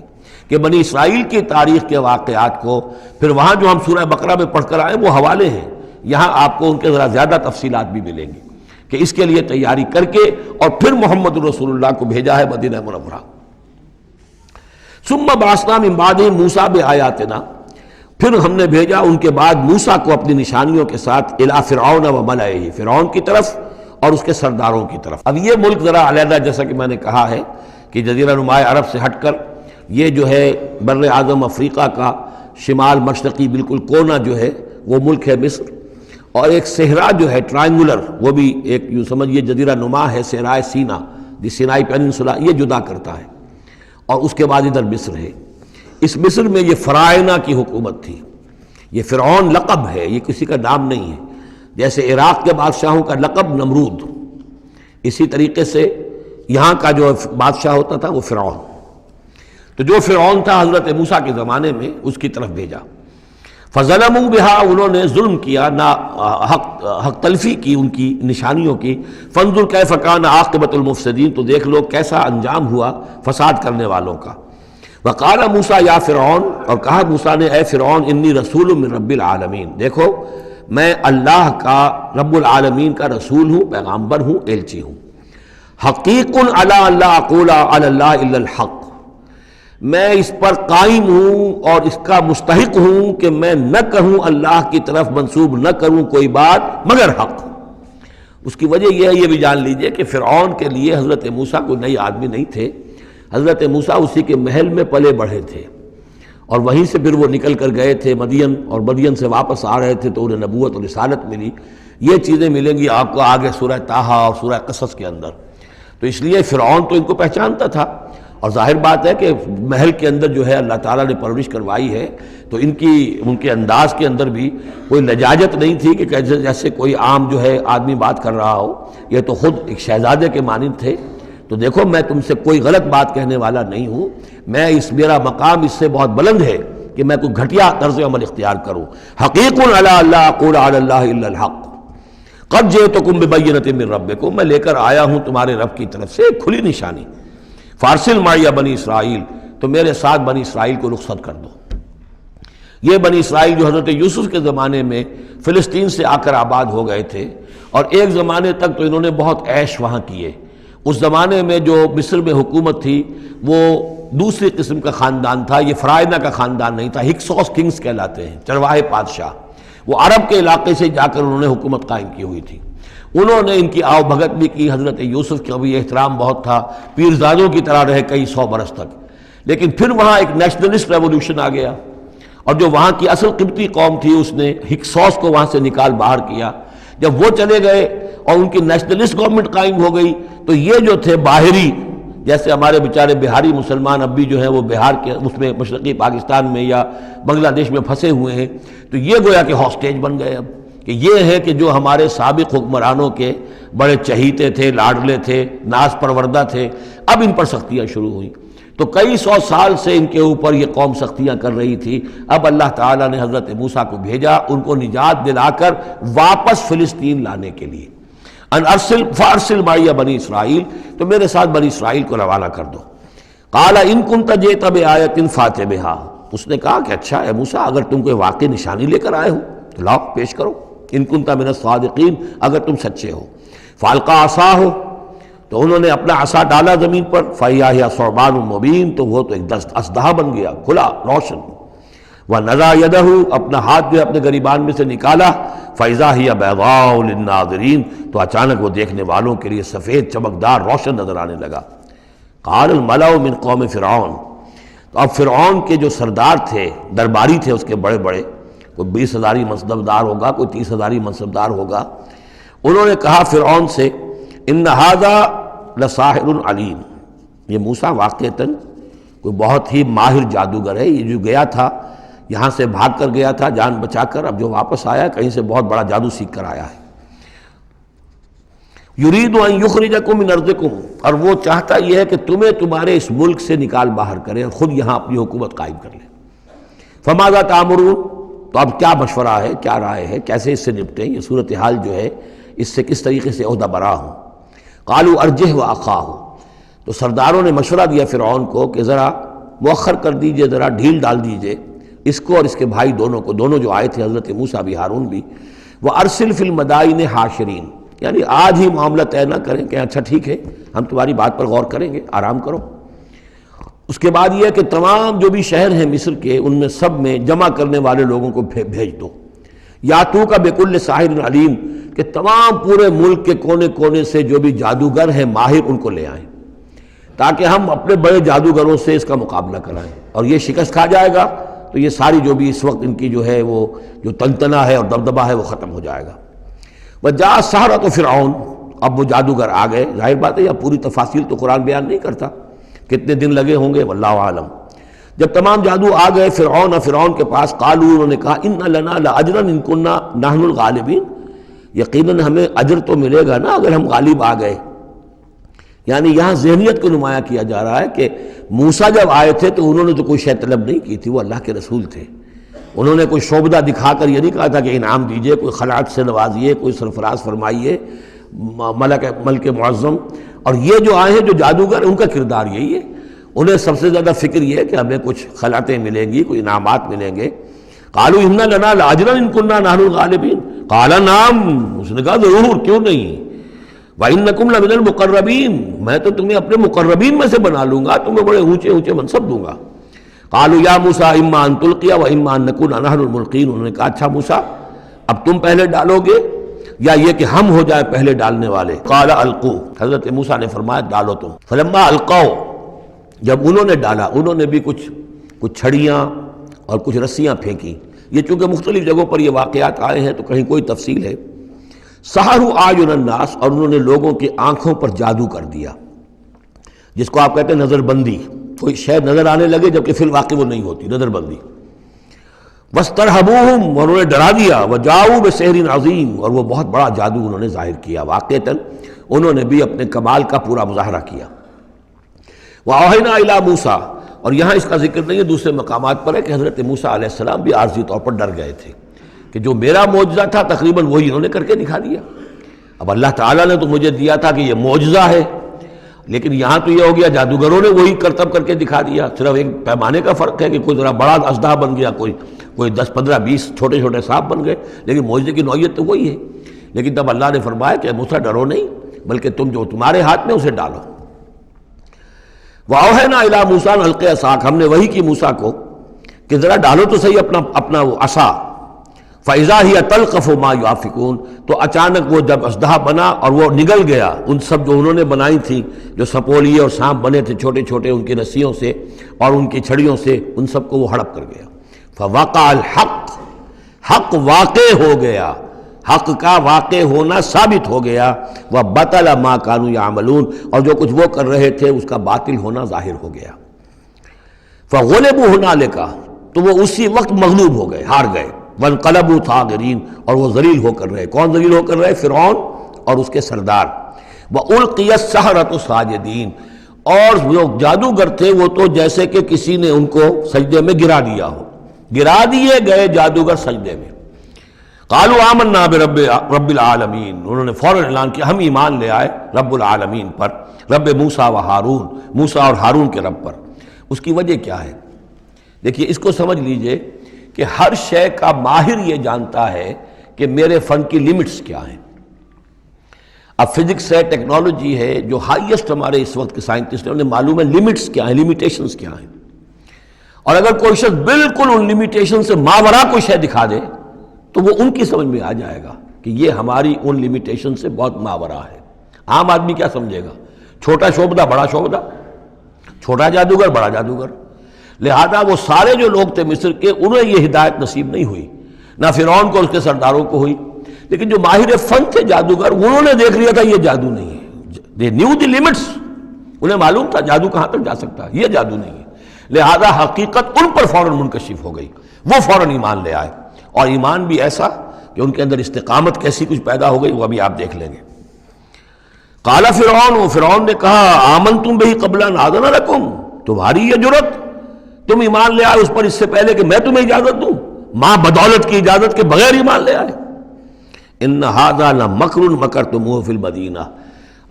S2: کہ بنی اسرائیل کی تاریخ کے واقعات کو پھر وہاں جو ہم سورہ بقرہ میں پڑھ کر آئے وہ حوالے ہیں، یہاں آپ کو ان کے ذرا زیادہ تفصیلات بھی ملیں گی کہ اس کے لیے تیاری کر کے اور پھر محمد رسول اللہ کو بھیجا ہے مدینہ منورہ۔ ثم بعثنا من بعدہ موسیٰ بآیاتنا، پھر ہم نے بھیجا ان کے بعد موسیٰ کو اپنی نشانیوں کے ساتھ الی فرعون و ملئہ، فرعون کی طرف اور اس کے سرداروں کی طرف۔ اب یہ ملک ذرا علیحدہ، جیسا کہ میں نے کہا ہے کہ جزیرہ نماء عرب سے ہٹ کر یہ جو ہے بر اعظم افریقہ کا شمال مشرقی بالکل کونا جو ہے وہ ملک ہے مصر، اور ایک صحرا جو ہے ٹرائنگولر، وہ بھی ایک یوں سمجھیے جزیرہ نما ہے، صحرائے سینا، دی سینائی پیننسولا، یہ جدا کرتا ہے، اور اس کے بعد ادھر مصر ہے۔ اس مصر میں یہ فرائنہ کی حکومت تھی۔ یہ فرعون لقب ہے، یہ کسی کا نام نہیں ہے، جیسے عراق کے بادشاہوں کا لقب نمرود، اسی طریقے سے یہاں کا جو بادشاہ ہوتا تھا وہ فرعون۔ تو جو فرعون تھا حضرت موسیٰ کے زمانے میں اس کی طرف بھیجا۔ فظلموا بہا، انہوں نے ظلم کیا، حق تلفی کی ان کی نشانیوں کی۔ فانظر کیف کان عاقبۃ المفسدین، تو دیکھ لو کیسا انجام ہوا فساد کرنے والوں کا۔ وقال موسیٰ یا فرعون، اور کہا موسیٰ نے اے فرعون انی رسول من رب العالمین، دیکھو میں اللہ کا، رب العالمین کا رسول ہوں، پیغامبر ہوں، ایلچی ہوں۔ حقیق علی اللہ اقول علی اللہ الا الحق، میں اس پر قائم ہوں اور اس کا مستحق ہوں کہ میں نہ کہوں، اللہ کی طرف منسوب نہ کروں کوئی بات مگر حق۔ اس کی وجہ یہ ہے، یہ بھی جان لیجئے کہ فرعون کے لیے حضرت موسیٰ کوئی نئی آدمی نہیں تھے، حضرت موسیٰ اسی کے محل میں پلے بڑھے تھے، اور وہیں سے پھر وہ نکل کر گئے تھے مدین، اور مدین سے واپس آ رہے تھے تو انہیں نبوت اور رسالت ملی۔ یہ چیزیں ملیں گی آپ کو آگے سورہ طٰہٰ اور سورہ قصص کے اندر۔ تو اس لیے فرعون تو ان کو پہچانتا تھا، اور ظاہر بات ہے کہ محل کے اندر جو ہے اللہ تعالیٰ نے پرورش کروائی ہے، تو ان کے انداز کے اندر بھی کوئی لجاجت نہیں تھی کہ جیسے کوئی عام جو ہے آدمی بات کر رہا ہو، یہ تو خود ایک شہزادے کے مانند تھے۔ تو دیکھو میں تم سے کوئی غلط بات کہنے والا نہیں ہوں، میرا مقام اس سے بہت بلند ہے کہ میں کوئی گھٹیا طرز عمل اختیار کروں۔ حقیق علی اللہ اقول علی اللہ الا الحق قد جئتکم ببینۃ من ربکم، میں لے کر آیا ہوں تمہارے رب کی طرف سے ایک کھلی نشانی۔ فارسل معی بنی اسرائیل، تو میرے ساتھ بنی اسرائیل کو رخصت کر دو۔ یہ بنی اسرائیل جو حضرت یوسف کے زمانے میں فلسطین سے آ کر آباد ہو گئے تھے، اور ایک زمانے تک تو انہوں نے بہت عیش وہاں کیے۔ اس زمانے میں جو مصر میں حکومت تھی وہ دوسری قسم کا خاندان تھا، یہ فرائنہ کا خاندان نہیں تھا، ہکسوس کنگز کہلاتے ہیں، چرواہے بادشاہ۔ وہ عرب کے علاقے سے جا کر انہوں نے حکومت قائم کی ہوئی تھی۔ انہوں نے ان کی آؤ بھگت بھی کی، حضرت یوسف کا بھی احترام بہت تھا، پیرزادوں کی طرح رہے کئی 100 برس تک. لیکن پھر وہاں ایک نیشنلسٹ ریولوشن آ گیا، اور جو وہاں کی اصل قبطی قوم تھی اس نے ہکسوس کو وہاں سے نکال باہر کیا. جب وہ چلے گئے اور ان کی نیشنلسٹ گورنمنٹ قائم ہو گئی، تو یہ جو تھے باہری، جیسے ہمارے بیچارے بہاری مسلمان اب بھی جو ہیں وہ بہار کے اس میں مشرقی پاکستان میں یا بنگلہ دیش میں پھنسے ہوئے ہیں، تو یہ گویا کہ ہاسٹیج بن گئے اب، کہ یہ ہے کہ جو ہمارے سابق حکمرانوں کے بڑے چہیتے تھے، لاڈلے تھے، ناز پروردہ تھے، اب ان پر سختیاں شروع ہوئیں. تو کئی 100 سال سے ان کے اوپر یہ قوم سختیاں کر رہی تھی. اب اللہ تعالیٰ نے حضرت موسیٰ کو بھیجا ان کو نجات دلا کر واپس فلسطین لانے کے لیے. ان ارسل فارسل معی بنی اسرائیل، تو میرے ساتھ بنی اسرائیل کو روانہ کر دو. قال ان کنت جئت بآیۃ فأت بہا، اس نے کہا کہ اچھا ہے موسیٰ، اگر تم کوئی واقعی نشانی لے کر آئے ہو تو لاؤ پیش کرو، ان کنت من الصادقین، اگر تم سچے ہو. فالقى عصاہ، تو انہوں نے اپنا عصا ڈالا زمین پر، فإذا ہی ثعبان مبین، تو وہ تو ایک اسدحہ بن گیا کھلا روشن. وَنَزَعَ يَدَهُ، اپنا ہاتھ جو ہے اپنے گریبان میں سے نکالا، فإذا ہی بيضاء للناظرین، تو اچانک وہ دیکھنے والوں کے لیے سفید چمکدار روشن نظر آنے لگا. قال الملأ من قوم فرعون، تو اب فرعون کے جو سردار تھے، درباری تھے اس کے بڑے بڑے، کوئی 20,000 منصبدار ہوگا، کوئی 30,000 منصبدار ہوگا، انہوں نے کہا فرعون سے، ان ھذا لساحر علیم، یہ موسیٰ واقعتاً کوئی بہت ہی ماہر جادوگر ہے. یہ جو گیا تھا یہاں سے بھاگ کر گیا تھا جان بچا کر، اب جو واپس آیا کہیں سے بہت بڑا جادو سیکھ کر آیا ہے. یرید ان یخرجکم من ارضکم، اور وہ چاہتا یہ ہے کہ تمہیں تمہارے اس ملک سے نکال باہر کرے اور خود یہاں اپنی حکومت قائم کر لے. فماذا تأمرون، تو اب کیا مشورہ ہے، کیا رائے ہے، کیسے اس سے نپٹیں، یہ صورتحال جو ہے اس سے کس طریقے سے عہدہ برا ہوں. قالوا ارجہ واخاہ، تو سرداروں نے مشورہ دیا فرعون کو کہ ذرا مؤخر کر دیجئے، ذرا ڈھیل ڈال دیجئے اس کو اور اس کے بھائی دونوں کو، دونوں جو آئے تھے حضرت موسیٰ بھی ہارون بھی. وارسل فی المدائن حاشرین، یعنی آج ہی معاملہ طے نہ کریں کہ اچھا ٹھیک ہے ہم تمہاری بات پر غور کریں گے، آرام کرو. اس کے بعد یہ کہ تمام جو بھی شہر ہیں مصر کے ان میں سب میں جمع کرنے والے لوگوں کو بھیج دو. یاتوک بکل ساحر علیم، کہ تمام پورے ملک کے کونے کونے سے جو بھی جادوگر ہیں ماہر ان کو لے آئیں، تاکہ ہم اپنے بڑے جادوگروں سے اس کا مقابلہ کرائیں، اور یہ شکست کھا جائے گا تو یہ ساری جو بھی اس وقت ان کی جو ہے وہ جو تنتنا ہے اور دبدبہ ہے وہ ختم ہو جائے گا. وجاء السحرۃ فرعون، اب وہ جادوگر آ گئے. ظاہر بات ہے یا پوری تفاصیل تو قرآن بیان نہیں کرتا، کتنے دن لگے ہوں گے واللہ عالم. جب تمام جادو آ گئے فرعون کے پاس، قالوا، انہوں نے کہا، ان لنا لاجرا ان کنا نحن الغالبین، یقیناً ہمیں اجر تو ملے گا نا اگر ہم غالب آ گئے. یعنی یہاں ذہنیت کو نمایاں کیا جا رہا ہے کہ موسیٰ جب آئے تھے تو انہوں نے تو کوئی شے طلب نہیں کی تھی، وہ اللہ کے رسول تھے. انہوں نے کوئی شعبدہ دکھا کر یہ نہیں کہا تھا کہ انعام دیجئے، کوئی خلعت سے نوازیے، کوئی سرفراز فرمائیے، ملک معظم. اور یہ جو آئے ہیں جو جادوگر، ان کا کردار یہی ہے، انہیں سب سے زیادہ فکر یہ ہے کہ ہمیں کچھ خلعتیں ملیں گی، کوئی انعامات ملیں گے. قالوا ان لنا لاجرا ان كنا نحن الغالبین، قال نعم، اس نے کہا ضرور، کیوں نہیں. وَإِنَّكُمْ لَمِنَ الْمُقَرَّبِينَ، میں تو تمہیں اپنے مقربین میں سے بنا لوں گا، تمہیں بڑے اونچے اونچے منصب دوں گا. قالوا یا موسیٰ اما ان تلقی و اما ان نکون نحن الملقین، انہوں نے کہا اچھا موسیٰ اب تم پہلے ڈالو گے یا یہ کہ ہم ہو جائے پہلے ڈالنے والے. قال القوا، حضرت موسیٰ نے فرمایا ڈالو تم. فلما القوا، جب انہوں نے ڈالا، انہوں نے بھی کچھ چھڑیاں اور کچھ رسیاں پھینکی. یہ چونکہ مختلف جگہوں پر یہ واقعات آئے ہیں تو کہیں کوئی تفصیل ہے. سحروا اعین الناس، اور انہوں نے لوگوں کی آنکھوں پر جادو کر دیا، جس کو آپ کہتے ہیں نظر بندی. کوئی شے نظر آنے لگے جبکہ فی الواقع وہ نہیں ہوتی، نظر بندی. واسترہبوہم، اور انہوں نے ڈرا دیا. وجاؤوا بسحر عظیم، اور وہ بہت بڑا جادو انہوں نے ظاہر کیا. واقعتاً انہوں نے بھی اپنے کمال کا پورا مظاہرہ کیا. وأوحینا الی موسیٰ، اور یہاں اس کا ذکر نہیں ہے، دوسرے مقامات پر ہے کہ حضرت موسیٰ علیہ السلام بھی عارضی طور پر ڈر گئے تھے کہ جو میرا معجزہ تھا تقریباً وہی انہوں نے کر کے دکھا دیا. اب اللہ تعالیٰ نے تو مجھے دیا تھا کہ یہ معجزہ ہے، لیکن یہاں تو یہ ہو گیا جادوگروں نے وہی کرتب کر کے دکھا دیا. صرف ایک پیمانے کا فرق ہے کہ کوئی ذرا بڑا اژدہا بن گیا، کوئی 10 15 20 چھوٹے چھوٹے سانپ بن گئے، لیکن معجزے کی نوعیت تو وہی ہے. لیکن تب اللہ نے فرمایا کہ موسیٰ ڈرو نہیں، بلکہ تم جو تمہارے ہاتھ میں اسے ڈالو. وَأَوْحَيْنَا إِلَىٰ مُوسَىٰ أَنْ أَلْقِ عَصَاكَ، ہم نے وہی کی موسیٰ کو کہ ذرا ڈالو تو صحیح اپنا وہ عصا. فَإِذَا هِيَ تَلْقَفُ مَا يُأْفِكُونَ، تو اچانک وہ جب اژدہا بنا اور وہ نگل گیا ان سب جو انہوں نے بنائی تھی، جو سپولیے اور سانپ بنے تھے چھوٹے چھوٹے ان کی رسیوں سے اور ان کی چھڑیوں سے، ان سب کو وہ ہڑپ کر گیا۔ فَوَقَعَ الْحَقُّ، حق واقع ہو گیا، حق کا واقع ہونا ثابت ہو گیا۔ وَبَطَلَ مَا كَانُوا يَعْمَلُونَ، اور جو کچھ وہ کر رہے تھے اس کا باطل ہونا ظاہر ہو گیا۔ فَغُلِبُوا هُنَالِكَ، تو وہ اسی وقت مغلوب ہو گئے، ہار گئے۔ وَانْقَلَبُوا صَاغِرِينَ، اور وہ ذلیل ہو کر رہے۔ کون ذلیل ہو کر رہے؟ فرعون اور اس کے سردار۔ وَأُلْقِيَ السَّحَرَةُ ساجدین، اور جو جادوگر تھے وہ تو جیسے کہ کسی نے ان کو سجدے میں گرا دیا ہو، گرا دیے گئے جادوگر سجدے میں۔ قالوا آمنا برب العالمین، انہوں نے فوراً اعلان کیا ہم ایمان لے آئے رب العالمین پر، رب موسیٰ و ہارون، موسیٰ اور ہارون کے رب پر۔ اس کی وجہ کیا ہے؟ دیکھیے اس کو سمجھ لیجئے کہ ہر شے کا ماہر یہ جانتا ہے کہ میرے فن کی لیمٹس کیا ہیں۔ اب فزکس ہے، ٹیکنالوجی ہے، جو ہائیسٹ ہمارے اس وقت کے سائنٹسٹ ہیں انہیں معلوم ہے لیمٹس کیا ہیں، لیمیٹیشنز کیا ہیں، اور اگر کوئی شخص بالکل ان لیمیٹیشن سے ماورا کوئی شے دکھا دے تو وہ ان کی سمجھ میں آ جائے گا کہ یہ ہماری ان لیمیٹیشن سے بہت ماورا ہے۔ عام آدمی کیا سمجھے گا؟ چھوٹا شعبدہ بڑا شعبدہ، چھوٹا جادوگر بڑا جادوگر۔ لہذا وہ سارے جو لوگ تھے مصر کے، انہیں یہ ہدایت نصیب نہیں ہوئی، نہ فرعون کو اس کے سرداروں کو ہوئی، لیکن جو ماہر فن تھے جادوگر انہوں نے دیکھ لیا تھا یہ جادو نہیں ہے، they knew the limits، انہیں معلوم تھا جادو کہاں تک جا سکتا ہے، یہ جادو نہیں ہے۔ لہذا حقیقت ان پر فوراً منکشف ہو گئی، وہ فوراً ایمان لے آئے، اور ایمان بھی ایسا کہ ان کے اندر استقامت کیسی کچھ پیدا ہو گئی وہ ابھی آپ دیکھ لیں گے۔ قال فرعون، فرعون نے کہا آمنتم بہ قبل ان آذن لکم، تمہاری یہ جرت، تم ایمان لے آئے اس پر اس سے پہلے کہ میں تمہیں اجازت دوں، ماں بدولت کی اجازت کے بغیر ایمان لے آئے۔ ان ھذا لمکر مکرتموہ فی المدینہ،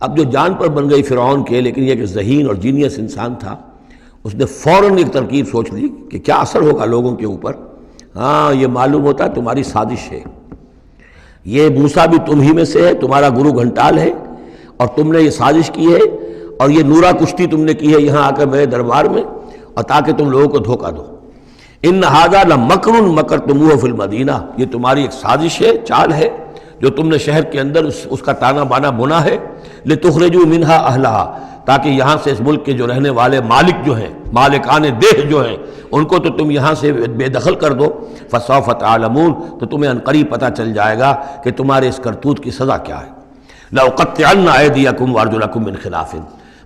S2: اب جو جان پر بن گئی فرعون کے، لیکن یہ کہ ذہین اور جینیس انسان تھا، اس نے فوراً ایک ترکیب سوچ لی کہ کیا اثر ہوگا لوگوں کے اوپر۔ ہاں یہ معلوم ہوتا ہے تمہاری سازش ہے، یہ موسیٰ بھی تم ہی میں سے ہے، تمہارا گرو گھنٹال ہے، اور تم نے یہ سازش کی ہے، اور یہ نورا کشتی تم نے کی ہے یہاں آ کر میرے دربار میں، اور تاکہ تم لوگوں کو دھوکہ دو۔ ان ھذا لمکر مکرتموہ فی المدینہ، یہ تمہاری ایک سازش ہے، چال ہے جو تم نے شہر کے اندر اس کا تانا بانا بنا ہے، لتخرجوا منہا اہلہا، تاکہ یہاں سے اس ملک کے جو رہنے والے مالک جو ہیں، مالکان دیہ جو ہیں، ان کو تو تم یہاں سے بے دخل کر دو۔ فسوف تعلمون، تو تمہیں عنقریب پتہ چل جائے گا کہ تمہارے اس کرتوت کی سزا کیا ہے۔ لأقطعن ایدیکم وارجلکم من خلاف،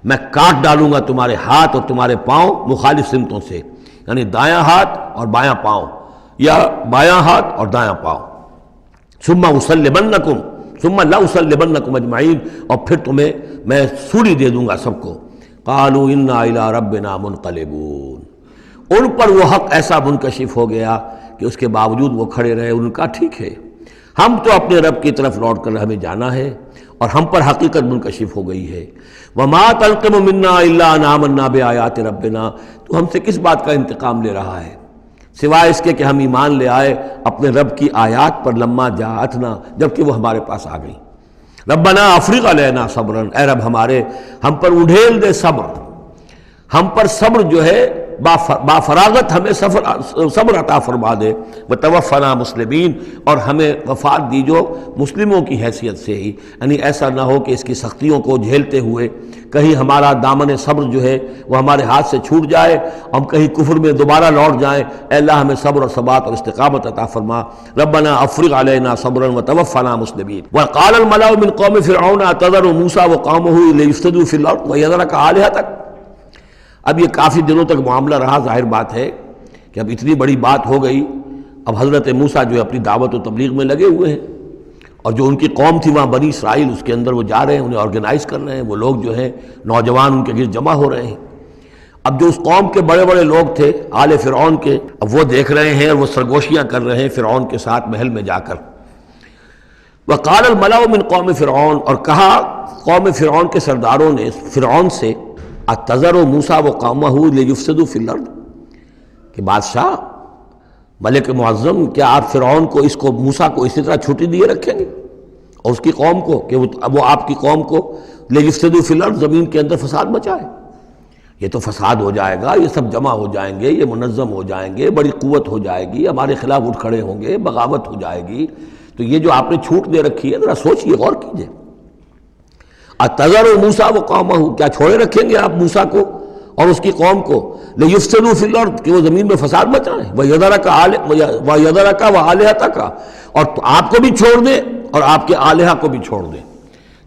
S2: میں کاٹ ڈالوں گا تمہارے ہاتھ اور تمہارے پاؤں مخالف سمتوں سے، یعنی دایاں ہاتھ اور بایاں پاؤں، یا بایاں ہاتھ اور دایاں پاؤں۔ ثم اسلبنکم، ثم لاسلبنکم اجمعین، اور پھر تمہیں میں سولی دے دوں گا سب کو۔ قالوا انا الی ربنا منقلبون، ان پر وہ حق ایسا منکشف ہو گیا کہ اس کے باوجود وہ کھڑے رہے، ان کا ٹھیک ہے ہم تو اپنے رب کی طرف لوٹ کر ہمیں جانا ہے، اور ہم پر حقیقت منکشف ہو گئی ہے۔ وما تنقم منا الا ان آمنا بآیات ربنا، تو ہم سے کس بات کا انتقام لے رہا ہے سوائے اس کے کہ ہم ایمان لے آئے اپنے رب کی آیات پر، لما جاءتنا، جبکہ وہ ہمارے پاس آ گئی۔ ربنا افرغ علینا صبرا، اے رب ہمارے ہم پر اڈھیل دے صبر، ہم پر صبر جو ہے با فراغت ہمیں صبر عطا فرما دے، وتوفنا مسلمین، اور ہمیں وفات دیجو مسلموں کی حیثیت سے ہی، یعنی ایسا نہ ہو کہ اس کی سختیوں کو جھیلتے ہوئے کہیں ہمارا دامن صبر جو ہے وہ ہمارے ہاتھ سے چھوٹ جائے، ہم کہیں کفر میں دوبارہ لوٹ جائیں۔ اے اللہ ہمیں صبر اور ثبات اور استقامت عطا فرما۔ ربنا افرغ علینا صبرا وتوفنا مسلمین۔ وقال الملأ من قوم فرعون اتذر موسیٰ وقومه ليفسدوا في الارض ويذرك آلهتك، اب یہ کافی دنوں تک معاملہ رہا، ظاہر بات ہے کہ اب اتنی بڑی بات ہو گئی، اب حضرت موسیٰ جو ہے اپنی دعوت و تبلیغ میں لگے ہوئے ہیں، اور جو ان کی قوم تھی وہاں بنی اسرائیل، اس کے اندر وہ جا رہے ہیں، انہیں آرگنائز کر رہے ہیں، وہ لوگ جو ہیں نوجوان ان کے گرد جمع ہو رہے ہیں۔ اب جو اس قوم کے بڑے بڑے لوگ تھے آل فرعون کے، اب وہ دیکھ رہے ہیں اور وہ سرگوشیاں کر رہے ہیں فرعون کے ساتھ محل میں جا کر۔ وقال الملأ من قوم فرعون، اور کہا قوم فرعون کے سرداروں نے فرعون سے، اتذر موسیٰ وقومہ لیفسدوا فی الارض، کہ بادشاہ ملک معظم کیا آپ فرعون کو اس کو موسیٰ کو اسی طرح چھٹی دیے رکھیں گے اور اس کی قوم کو کہ وہ آپ کی قوم کو لیفسدوا فی الارض، زمین کے اندر فساد مچائے؟ یہ تو فساد ہو جائے گا، یہ سب جمع ہو جائیں گے، یہ منظم ہو جائیں گے، بڑی قوت ہو جائے گی، ہمارے خلاف اٹھ کھڑے ہوں گے، بغاوت ہو جائے گی۔ تو یہ جو آپ نے چھوٹ دے رکھی ہے ذرا سوچئے، غور کیجئے۔ اتذر موسیٰ وقومہ، کیا چھوڑے رکھیں گے آپ موسیٰ کو اور اس کی قوم کو، لیفسدوا فی الارض، کہ وہ زمین میں فساد مچائیں، ویذرک وآلہتک، اور آپ کو بھی چھوڑ دیں اور آپ کے آلہہ کو بھی چھوڑ دیں۔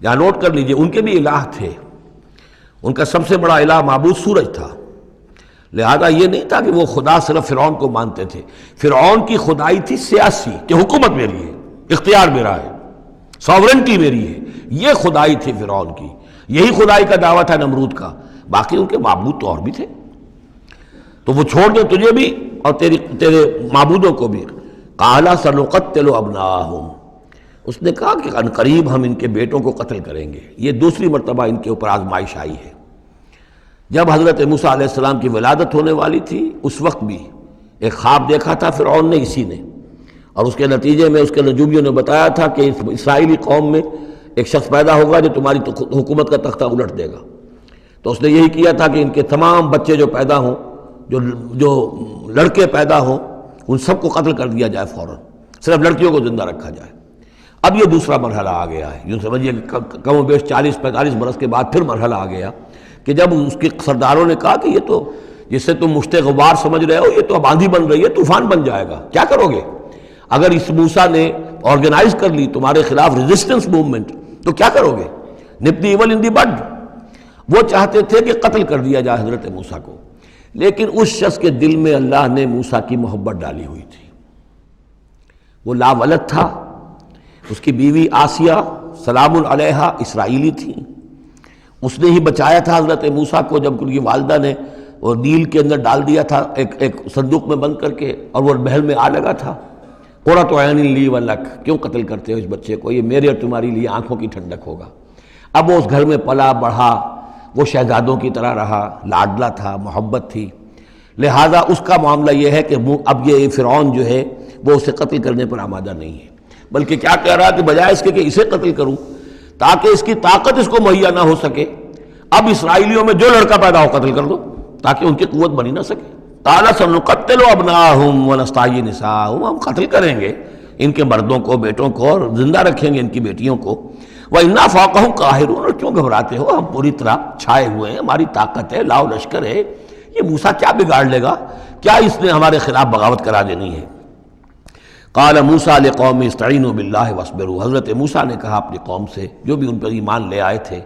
S2: یہاں نوٹ کر لیجئے، ان کے بھی الہ تھے، ان کا سب سے بڑا الہ معبود سورج تھا، لہذا یہ نہیں تھا کہ وہ خدا صرف فرعون کو مانتے تھے۔ فرعون کی خدائی تھی سیاسی، کہ حکومت میری ہے، اختیار میرا ہے، ساورنٹی میری ہے، یہ خدائی تھی فرعون کی، یہی خدائی کا دعویٰ تھا نمرود کا۔ باقی ان کے معبود تو اور بھی تھے، تو وہ چھوڑ دیں تجھے بھی اور تیرے معبودوں کو بھی۔ قال سنقتل ابناءہم، اس نے کہا کہ ان قریب ہم ان کے بیٹوں کو قتل کریں گے۔ یہ دوسری مرتبہ ان کے اوپر آزمائش آئی ہے۔ جب حضرت موسیٰ علیہ السلام کی ولادت ہونے والی تھی اس وقت بھی ایک خواب دیکھا تھا فرعون نے، اسی نے، اور اس کے نتیجے میں اس کے نجومیوں نے بتایا تھا کہ اس اسرائیلی قوم میں ایک شخص پیدا ہوگا جو تمہاری حکومت کا تختہ الٹ دے گا۔ تو اس نے یہی کیا تھا کہ ان کے تمام بچے جو پیدا ہوں، جو لڑکے پیدا ہوں، ان سب کو قتل کر دیا جائے فوراً، صرف لڑکیوں کو زندہ رکھا جائے۔ اب یہ دوسرا مرحلہ آ گیا ہے، یوں سمجھیے کہ کم و بیش 40-45 برس کے بعد پھر مرحلہ آ گیا کہ جب اس کے سرداروں نے کہا کہ یہ تو جس سے تم مشت غبار سمجھ رہے ہو، یہ تو اب آندھی بن رہی ہے، طوفان بن جائے گا، کیا کرو گے؟ اگر اس موسیٰ نے آرگنائز کر لی تمہارے خلاف ریزسٹنس موومنٹ تو کیا کرو گے؟ نپ دی ایول ان دی بڈ۔ وہ چاہتے تھے کہ قتل کر دیا جائے حضرت موسیٰ کو، لیکن اس شخص کے دل میں اللہ نے موسیٰ کی محبت ڈالی ہوئی تھی۔ وہ لا ولد تھا، اس کی بیوی آسیہ سلام علیہا اسرائیلی تھی، اس نے ہی بچایا تھا حضرت موسیٰ کو جب ان کی والدہ نے وہ نیل کے اندر ڈال دیا تھا ایک صندوق میں بند کر کے، اور وہ محل میں آ لگا تھا۔ قرۃ عین لی ولک، کیوں قتل کرتے ہو اس بچے کو، یہ میرے اور تمہاری لیے آنکھوں کی ٹھنڈک ہوگا۔ اب وہ اس گھر میں پلا بڑھا، وہ شہزادوں کی طرح رہا، لاڈلا تھا، محبت تھی، لہذا اس کا معاملہ یہ ہے کہ اب یہ فرعون جو ہے وہ اسے قتل کرنے پر آمادہ نہیں ہے، بلکہ کیا کہہ رہا ہے کہ بجائے اس کے کہ اسے قتل کروں تاکہ اس کی طاقت اس کو مہیا نہ ہو سکے، اب اسرائیلیوں میں جو لڑکا پیدا ہو قتل کر دو تاکہ ان کی قوت بنی نہ سکے۔ قال سنقتل ابناءہم ونستحیی نساءہم، ہم قتل کریں گے ان کے مردوں کو، بیٹوں کو، اور زندہ رکھیں گے ان کی بیٹیوں کو۔ وَإِنَّا فَوْقَهُمْ قَاهِرُونَ، اور کیوں گھبراتے ہو، ہم پوری طرح چھائے ہوئے ہیں، ہماری طاقت ہے، لاؤ لشکر ہے، یہ موسیٰ کیا بگاڑ لے گا، کیا اس نے ہمارے خلاف بغاوت کرا دینی ہے۔ قال موسیٰ لقومہ استعینوا باللہ واصبروا، حضرت موسیٰ نے کہا اپنی قوم سے جو بھی ان پر ایمان لے آئے تھے،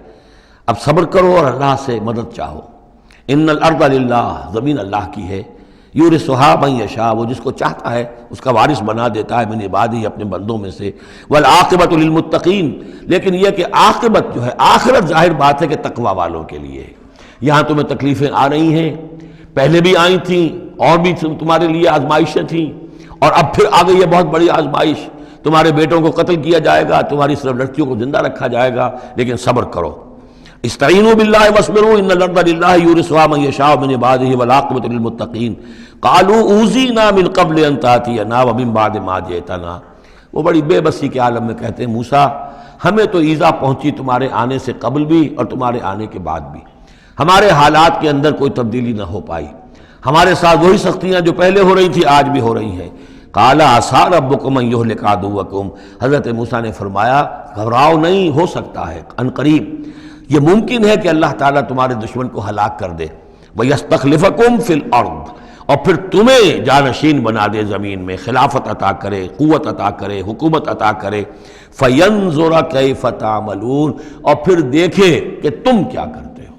S2: اب صبر کرو اور اللہ سے مدد چاہو۔ ان الارض للہ، زمین اللہ کی ہے، یورثھا من یشاء، وہ جس کو چاہتا ہے اس کا وارث بنا دیتا ہے، من عبادہ، اپنے بندوں میں سے، والعاقبۃ للمتقین، لیکن یہ کہ عاقبت جو ہے، آخرت ظاہر بات ہے کہ تقوی والوں کے لیے ہے۔ یہاں تمہیں تکلیفیں آ رہی ہیں، پہلے بھی آئی تھیں اور بھی تمہارے لیے آزمائشیں تھیں، اور اب پھر آ گئی ہے بہت بڑی آزمائش، تمہارے بیٹوں کو قتل کیا جائے گا، تمہاری صرف لڑکیوں کو زندہ رکھا جائے گا، لیکن صبر کرو۔ استعینوا باللہ واصبروا ان الارض للہ یورثھا من یشاء من عبادہ والعاقبۃ للمتقین قالوا اوذینا من قبل ان تأتینا ومن بعد ما جئتنا، وہ بڑی بے بسی کے عالم میں کہتے ہیں موسیٰ ہمیں تو ایذا پہنچی تمہارے آنے سے قبل بھی اور تمہارے آنے کے بعد بھی، ہمارے حالات کے اندر کوئی تبدیلی نہ ہو پائی، ہمارے ساتھ وہی سختیاں جو پہلے ہو رہی تھی آج بھی ہو رہی ہیں۔ قال عسیٰ ربکم ان یہلک عدوکم، حضرت موسیٰ نے فرمایا گھبراؤ نہیں، ہو سکتا ہے عن قریب یہ ممکن ہے کہ اللہ تعالیٰ تمہارے دشمن کو ہلاک کر دے، وَيَسْتَخْلِفَكُمْ فِي الْأَرْضِ، اور پھر تمہیں جانشین بنا دے زمین میں، خلافت عطا کرے، قوت عطا کرے، حکومت عطا کرے، فَيَنْظُرَ كَيْفَ تَعْمَلُونَ، اور پھر دیکھے کہ تم کیا کرتے ہو۔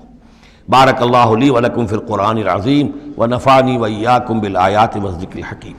S2: بارک اللہ لی ولکم فی القرآن العظیم ونفعنی وإیاکم بالآیات والذکر الحکیم۔